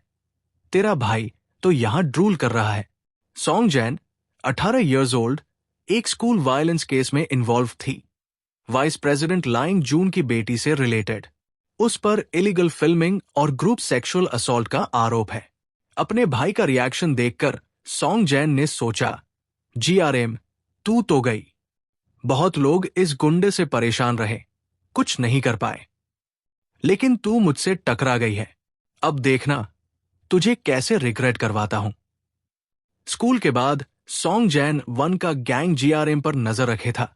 तेरा भाई तो यहां ड्रूल कर रहा है। सॉन्ग जैन, 18 इयर्स ओल्ड, एक स्कूल वायलेंस केस में इन्वॉल्व थी, वाइस प्रेसिडेंट लाइंग जून की बेटी से रिलेटेड। उस पर इलीगल फिल्मिंग और ग्रुप सेक्सुअल असॉल्ट का आरोप है। अपने भाई का रिएक्शन देखकर सॉन्ग जैन ने सोचा, जीआरएम, तू तो गई। बहुत लोग इस गुंडे से परेशान रहे, कुछ नहीं कर पाए, लेकिन तू मुझसे टकरा गई है। अब देखना तुझे कैसे रिग्रेट करवाता हूं। स्कूल के बाद सॉन्ग जैन 1 का गैंग जीआरएम पर नजर रखे था,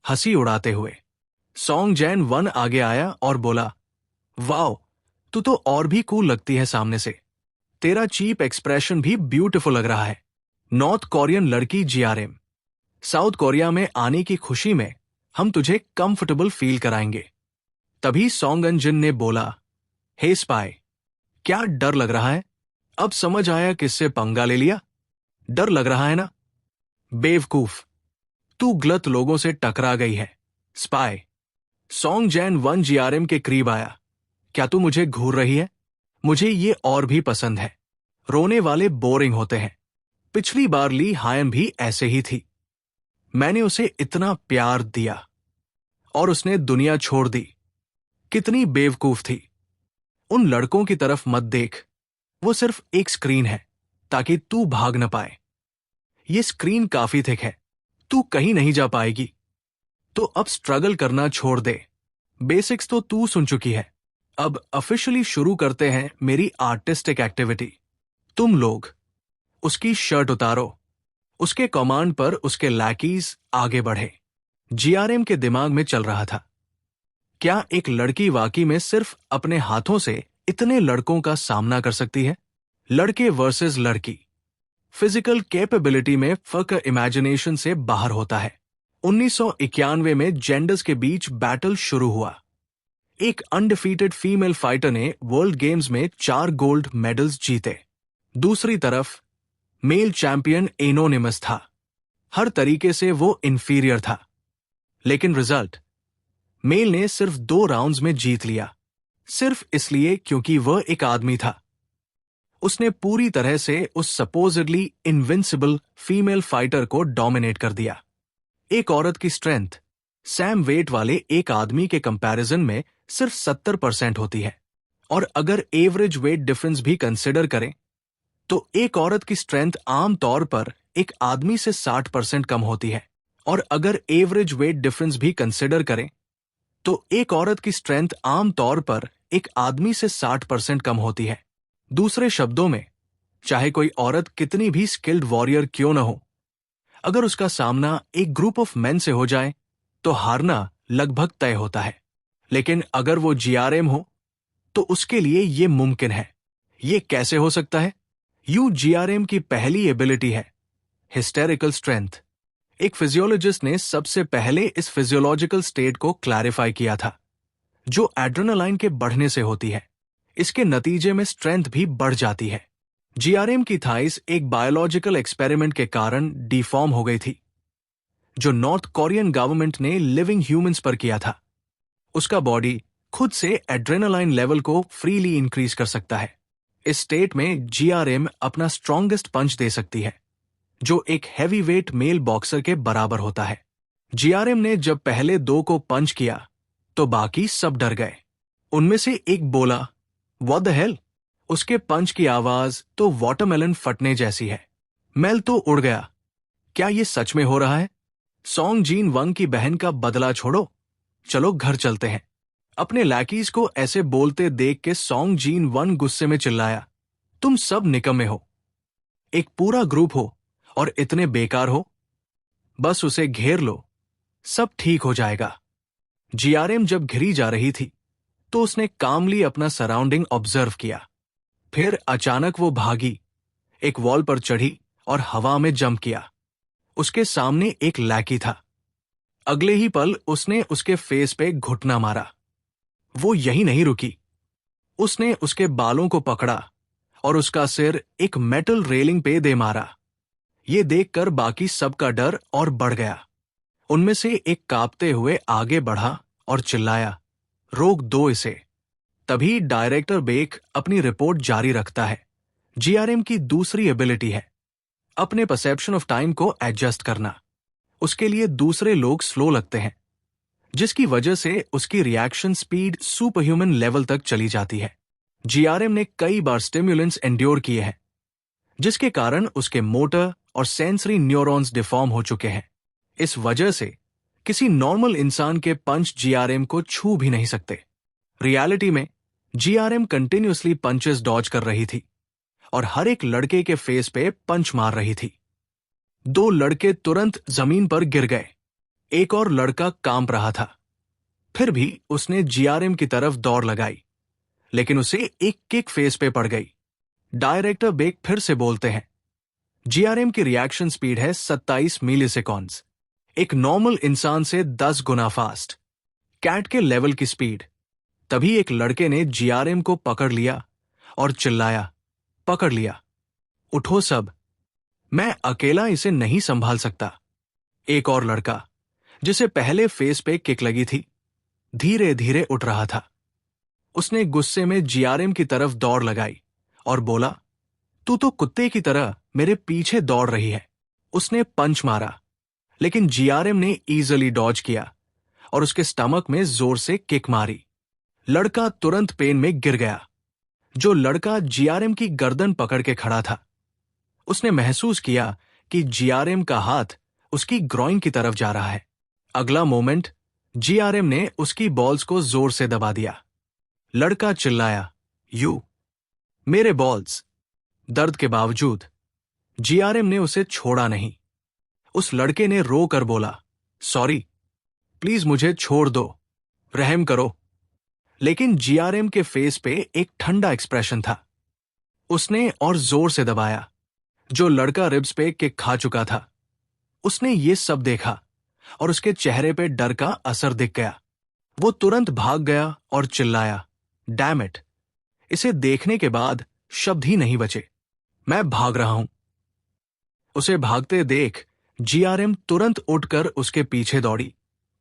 हंसी उड़ाते हुए। सॉन्ग जैन वन आगे आया और बोला, वाओ, तू तो और भी कूल लगती है सामने से। तेरा चीप एक्सप्रेशन भी ब्यूटीफुल लग रहा है। नॉर्थ कोरियन लड़की जीआरएम, साउथ कोरिया में आने की खुशी में हम तुझे कंफर्टेबल फील कराएंगे। तभी सॉन्ग जिन ने बोला, हे स्पाई, क्या डर लग रहा है? अब समझ आया किससे पंगा ले लिया? डर लग रहा है ना? बेवकूफ, तू गलत लोगों से टकरा गई है। Spy. Song Jain one GRM के करीब आया। क्या तू मुझे घूर रही है? मुझे ये और भी पसंद है। रोने वाले बोरिंग होते हैं। पिछली बार ली हायम भी ऐसे ही थी। मैंने उसे इतना प्यार दिया और उसने दुनिया छोड़ दी। कितनी बेवकूफ थी। उन लड़कों की तरफ मत देख। वो सिर्फ एक स्क्रीन है ताकि तू भाग न पाए। ये स्क्रीन काफी थिक है, तू कहीं नहीं जा पाएगी। तो अब स्ट्रगल करना छोड़ दे। बेसिक्स तो तू सुन चुकी है। अब ऑफिशियली शुरू करते हैं मेरी आर्टिस्टिक एक्टिविटी। तुम लोग उसकी शर्ट उतारो। उसके कमांड पर उसके लैकीज आगे बढ़े। जीआरएम के दिमाग में चल रहा था, क्या एक लड़की वाकई में सिर्फ अपने हाथों से इतने लड़कों का सामना कर सकती है? लड़के वर्सेस लड़की। फिजिकल कैपेबिलिटी में फर्क इमेजिनेशन से बाहर होता है। 1991 में जेंडर्स के बीच बैटल शुरू हुआ। एक अनडिफीटेड फीमेल फाइटर ने वर्ल्ड गेम्स में 4 गोल्ड मेडल्स जीते। दूसरी तरफ मेल चैंपियन एनोनिमस था। हर तरीके से वो इंफीरियर था। लेकिन रिजल्ट, मेल ने सिर्फ 2 राउंड्स में जीत लिया। सिर्फ इसलिए क्योंकि वह एक आदमी था। उसने पूरी तरह से उस सपोजिडली इनविंसिबल फीमेल फाइटर को डोमिनेट कर दिया। एक औरत की स्ट्रेंथ सैम वेट वाले एक आदमी के कंपैरिजन में सिर्फ 70% होती है। और अगर एवरेज वेट डिफरेंस भी कंसिडर करें तो एक औरत की स्ट्रेंथ आम तौर पर एक आदमी से 60% कम होती है। और अगर एवरेज वेट डिफरेंस भी कंसिडर करें तो एक औरत की स्ट्रेंथ आम तौर पर एक आदमी से 60% कम होती है। दूसरे शब्दों में, चाहे कोई औरत कितनी भी स्किल्ड वॉरियर क्यों न हो, अगर उसका सामना एक ग्रुप ऑफ मेन से हो जाए तो हारना लगभग तय होता है। लेकिन अगर वो जीआरएम हो तो उसके लिए ये मुमकिन है। ये कैसे हो सकता है? जीआरएम की पहली एबिलिटी है हिस्टेरिकल स्ट्रेंथ। एक फिजियोलॉजिस्ट ने सबसे पहले इस फिजियोलॉजिकल स्टेट को क्लैरिफाई किया था, जो एड्रेनालाइन के बढ़ने से होती है। इसके नतीजे में स्ट्रेंथ भी बढ़ जाती है। जीआरएम की थाइस एक बायोलॉजिकल एक्सपेरिमेंट के कारण डिफॉर्म हो गई थी, जो नॉर्थ कोरियन गवर्नमेंट ने लिविंग ह्यूमंस पर किया था। उसका बॉडी खुद से एड्रेनालाइन लेवल को फ्रीली इंक्रीज कर सकता है। इस स्टेट में जीआरएम अपना स्ट्रॉन्गेस्ट पंच दे सकती है, जो एक हैवी वेट मेल बॉक्सर के बराबर होता है। जीआरएम ने जब पहले 2 को पंच किया तो बाकी सब डर गए। उनमें से एक बोला, व्हाट द हेल? उसके पंच की आवाज तो वाटरमेलन फटने जैसी है। मेल तो उड़ गया। क्या ये सच में हो रहा है? सॉन्ग जीन वन की बहन का बदला छोड़ो, चलो घर चलते हैं। अपने लैकीज को ऐसे बोलते देख के सॉन्ग जीन वन गुस्से में चिल्लाया, तुम सब निकम्मे हो। एक पूरा ग्रुप हो और इतने बेकार हो। बस उसे घेर लो, सब ठीक हो जाएगा। जीआरएम जब घिरी जा रही थी तो उसने कामली अपना सराउंडिंग ऑब्जर्व किया। फिर अचानक वो भागी, एक वॉल पर चढ़ी और हवा में जंप किया। उसके सामने एक लैकी था। अगले ही पल उसने उसके फेस पे घुटना मारा। वो यही नहीं रुकी, उसने उसके बालों को पकड़ा और उसका सिर एक मेटल रेलिंग पे दे मारा। ये देखकर बाकी सबका डर और बढ़ गया। उनमें से एक कांपते हुए आगे बढ़ा और चिल्लाया, रोक दो इसे। तभी डायरेक्टर बेक अपनी रिपोर्ट जारी रखता है। जीआरएम की दूसरी एबिलिटी है अपने परसेप्शन ऑफ टाइम को एडजस्ट करना। उसके लिए दूसरे लोग स्लो लगते हैं, जिसकी वजह से उसकी reaction speed super human level तक चली जाती है। जीआरएम ने कई बार स्टिम्युलेंट्स एंड्योर किए हैं, जिसके कारण उसके मोटर और सेंसरी न्यूरॉन्स डिफॉर्म हो चुके हैं। इस वजह से किसी नॉर्मल इंसान के पंच जीआरएम को छू भी नहीं सकते। रियलिटी में जीआरएम कंटिन्यूअसली पंचेस डॉज कर रही थी और हर एक लड़के के फेस पे पंच मार रही थी। 2 लड़के तुरंत जमीन पर गिर गए। एक और लड़का कांप रहा था। फिर भी उसने जीआरएम की तरफ दौड़ लगाई, लेकिन उसे एक किक फेस पे पड़ गई। डायरेक्टर बेक फिर से बोलते हैं, जीआरएम की रिएक्शन स्पीड है 27 मिलीसेकंड्स, एक नॉर्मल इंसान से 10 गुना फास्ट, कैट के लेवल की स्पीड। तभी एक लड़के ने जीआरएम को पकड़ लिया और चिल्लाया, पकड़ लिया, उठो सब, मैं अकेला इसे नहीं संभाल सकता। एक और लड़का, जिसे पहले फेस पे किक लगी थी, धीरे धीरे उठ रहा था। उसने गुस्से में जीआरएम की तरफ दौड़ लगाई और बोला, तू तो कुत्ते की तरह मेरे पीछे दौड़ रही है। उसने पंच मारा, लेकिन जीआरएम ने इजीली डॉज किया और उसके स्टमक में जोर से किक मारी। लड़का तुरंत पेन में गिर गया। जो लड़का जीआरएम की गर्दन पकड़ के खड़ा था, उसने महसूस किया कि जीआरएम का हाथ उसकी ग्रोइन की तरफ जा रहा है। अगला मोमेंट, जीआरएम ने उसकी बॉल्स को जोर से दबा दिया। लड़का चिल्लाया, यू, मेरे बॉल्स। दर्द के बावजूद जीआरएम ने उसे छोड़ा नहीं। उस लड़के ने रो कर बोला, सॉरी, प्लीज मुझे छोड़ दो, रहम करो। लेकिन जीआरएम के फेस पे एक ठंडा एक्सप्रेशन था। उसने और जोर से दबाया। जो लड़का रिब्स पे किक खा चुका था, उसने ये सब देखा और उसके चेहरे पे डर का असर दिख गया। वो तुरंत भाग गया और चिल्लाया, डैम इट। इसे देखने के बाद शब्द ही नहीं बचे। मैं भाग रहा हूं। उसे भागते देख जीआरएम तुरंत उठकर उसके पीछे दौड़ी,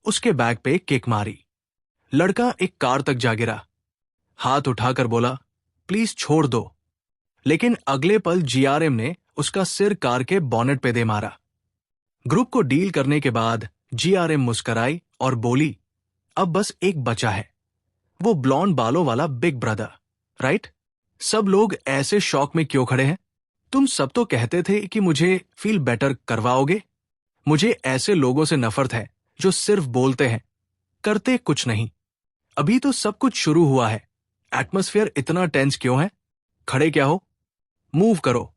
उसके बैक पे किक मारी। लड़का एक कार तक जा गिरा, हाथ उठाकर बोला, प्लीज छोड़ दो। लेकिन अगले पल जीआरएम ने उसका सिर कार के बॉनेट पे दे मारा। ग्रुप को डील करने के बाद जीआरएम मुस्कराई और बोली, अब बस एक बचा है, वो ब्लॉन्ड बालों वाला बिग ब्रदर, राइट? सब लोग ऐसे शॉक में क्यों खड़े हैं? तुम सब तो कहते थे कि मुझे फील बेटर करवाओगे। मुझे ऐसे लोगों से नफरत है जो सिर्फ बोलते हैं, करते कुछ नहीं। अभी तो सब कुछ शुरू हुआ है। एटमॉस्फेयर इतना टेंस क्यों है? खड़े क्या हो? मूव करो।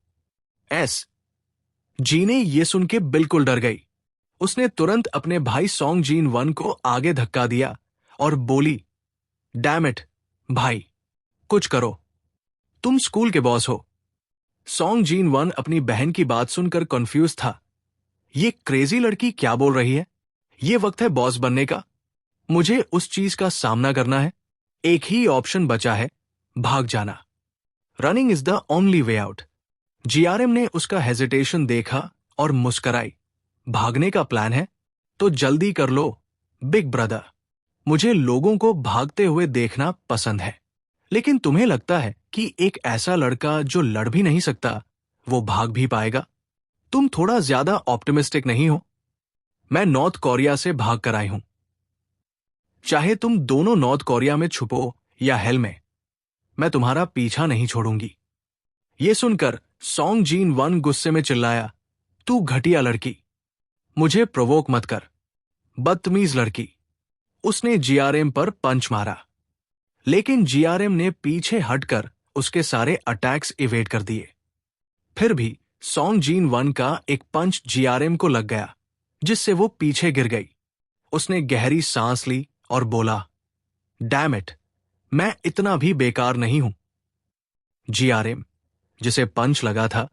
एस। जी ने ये सुन के बिल्कुल डर गई। उसने तुरंत अपने भाई सॉन्ग जीन वन को आगे धक्का दिया और बोली, डैम इट भाई, कुछ करो, तुम स्कूल के बॉस हो। सॉन्ग जीन वन अपनी बहन की बात सुनकर कंफ्यूज था। ये क्रेजी लड़की क्या बोल रही है? ये वक्त है बॉस बनने का। मुझे उस चीज का सामना करना है। एक ही ऑप्शन बचा है, भाग जाना। Running is the only way out. GRM ने उसका हेजिटेशन देखा और मुस्कराई। भागने का प्लान है तो जल्दी कर लो बिग ब्रदर। मुझे लोगों को भागते हुए देखना पसंद है, लेकिन तुम्हें लगता है कि एक ऐसा लड़का जो लड़ भी नहीं सकता, वो भाग भी पाएगा? तुम थोड़ा ज्यादा ऑप्टिमिस्टिक नहीं हो? मैं नॉर्थ कोरिया से भाग कर आई हूं। चाहे तुम दोनों नॉर्थ कोरिया में छुपो या हेल में, मैं तुम्हारा पीछा नहीं छोड़ूंगी। ये सुनकर सॉन्ग जीन वन गुस्से में चिल्लाया, तू घटिया लड़की, मुझे प्रोवोक मत कर, बदतमीज लड़की। उसने जीआरएम पर पंच मारा, लेकिन जीआरएम ने पीछे हटकर उसके सारे अटैक्स इवेट कर दिए। फिर भी सॉन्ग जीन वन का एक पंच जीआरएम को लग गया, जिससे वो पीछे गिर गई। उसने गहरी सांस ली और बोला, डैम इट, मैं इतना भी बेकार नहीं हूं। जीआरएम, जिसे पंच लगा था,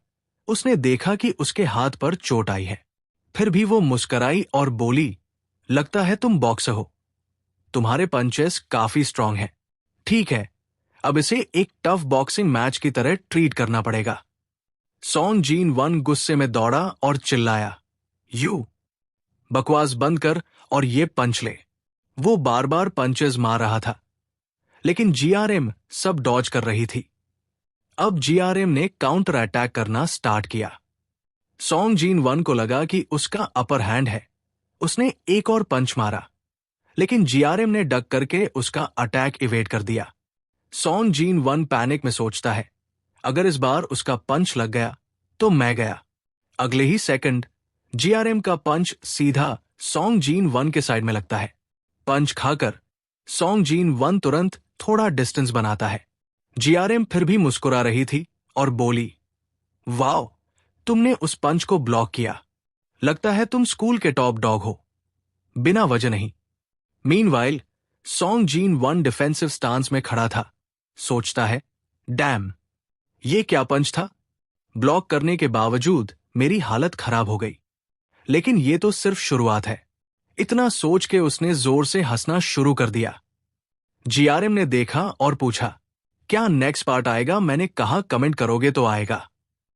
उसने देखा कि उसके हाथ पर चोट आई है। फिर भी वो मुस्कराई और बोली, लगता है तुम बॉक्सर हो, तुम्हारे पंचेस काफी स्ट्रांग हैं। ठीक है, अब इसे एक टफ बॉक्सिंग मैच की तरह ट्रीट करना पड़ेगा। सॉन्ग जीन वन गुस्से में दौड़ा और चिल्लाया, यू, बकवास बंद कर और ये पंच ले। वो बार बार पंचेस मार रहा था, लेकिन जीआरएम सब डॉज कर रही थी। अब जीआरएम ने काउंटर अटैक करना स्टार्ट किया। सॉन्ग जीन वन को लगा कि उसका अपर हैंड है। उसने एक और पंच मारा, लेकिन जीआरएम ने डक करके उसका अटैक इवेट कर दिया। सॉन्ग जीन वन पैनिक में सोचता है, अगर इस बार उसका पंच लग गया तो मैं गया। अगले ही सेकंड जीआरएम का पंच सीधा सॉन्ग जीन वन के साइड में लगता है। पंच खाकर सॉन्ग जीन वन तुरंत थोड़ा डिस्टेंस बनाता है। जीआरएम फिर भी मुस्कुरा रही थी और बोली, वाओ, तुमने उस पंच को ब्लॉक किया। लगता है तुम स्कूल के टॉप डॉग हो, बिना वजह नहीं। Meanwhile song gene one defensive stance में खड़ा था। सोचता है, डैम, ये क्या पंच था। ब्लॉक करने के बावजूद मेरी हालत खराब हो गई। लेकिन ये तो सिर्फ शुरुआत है। इतना सोच के उसने जोर से हंसना शुरू कर दिया। जीआरएम ने देखा और पूछा, क्या नेक्स्ट पार्ट आएगा। मैंने कहा, कमेंट करोगे तो आएगा।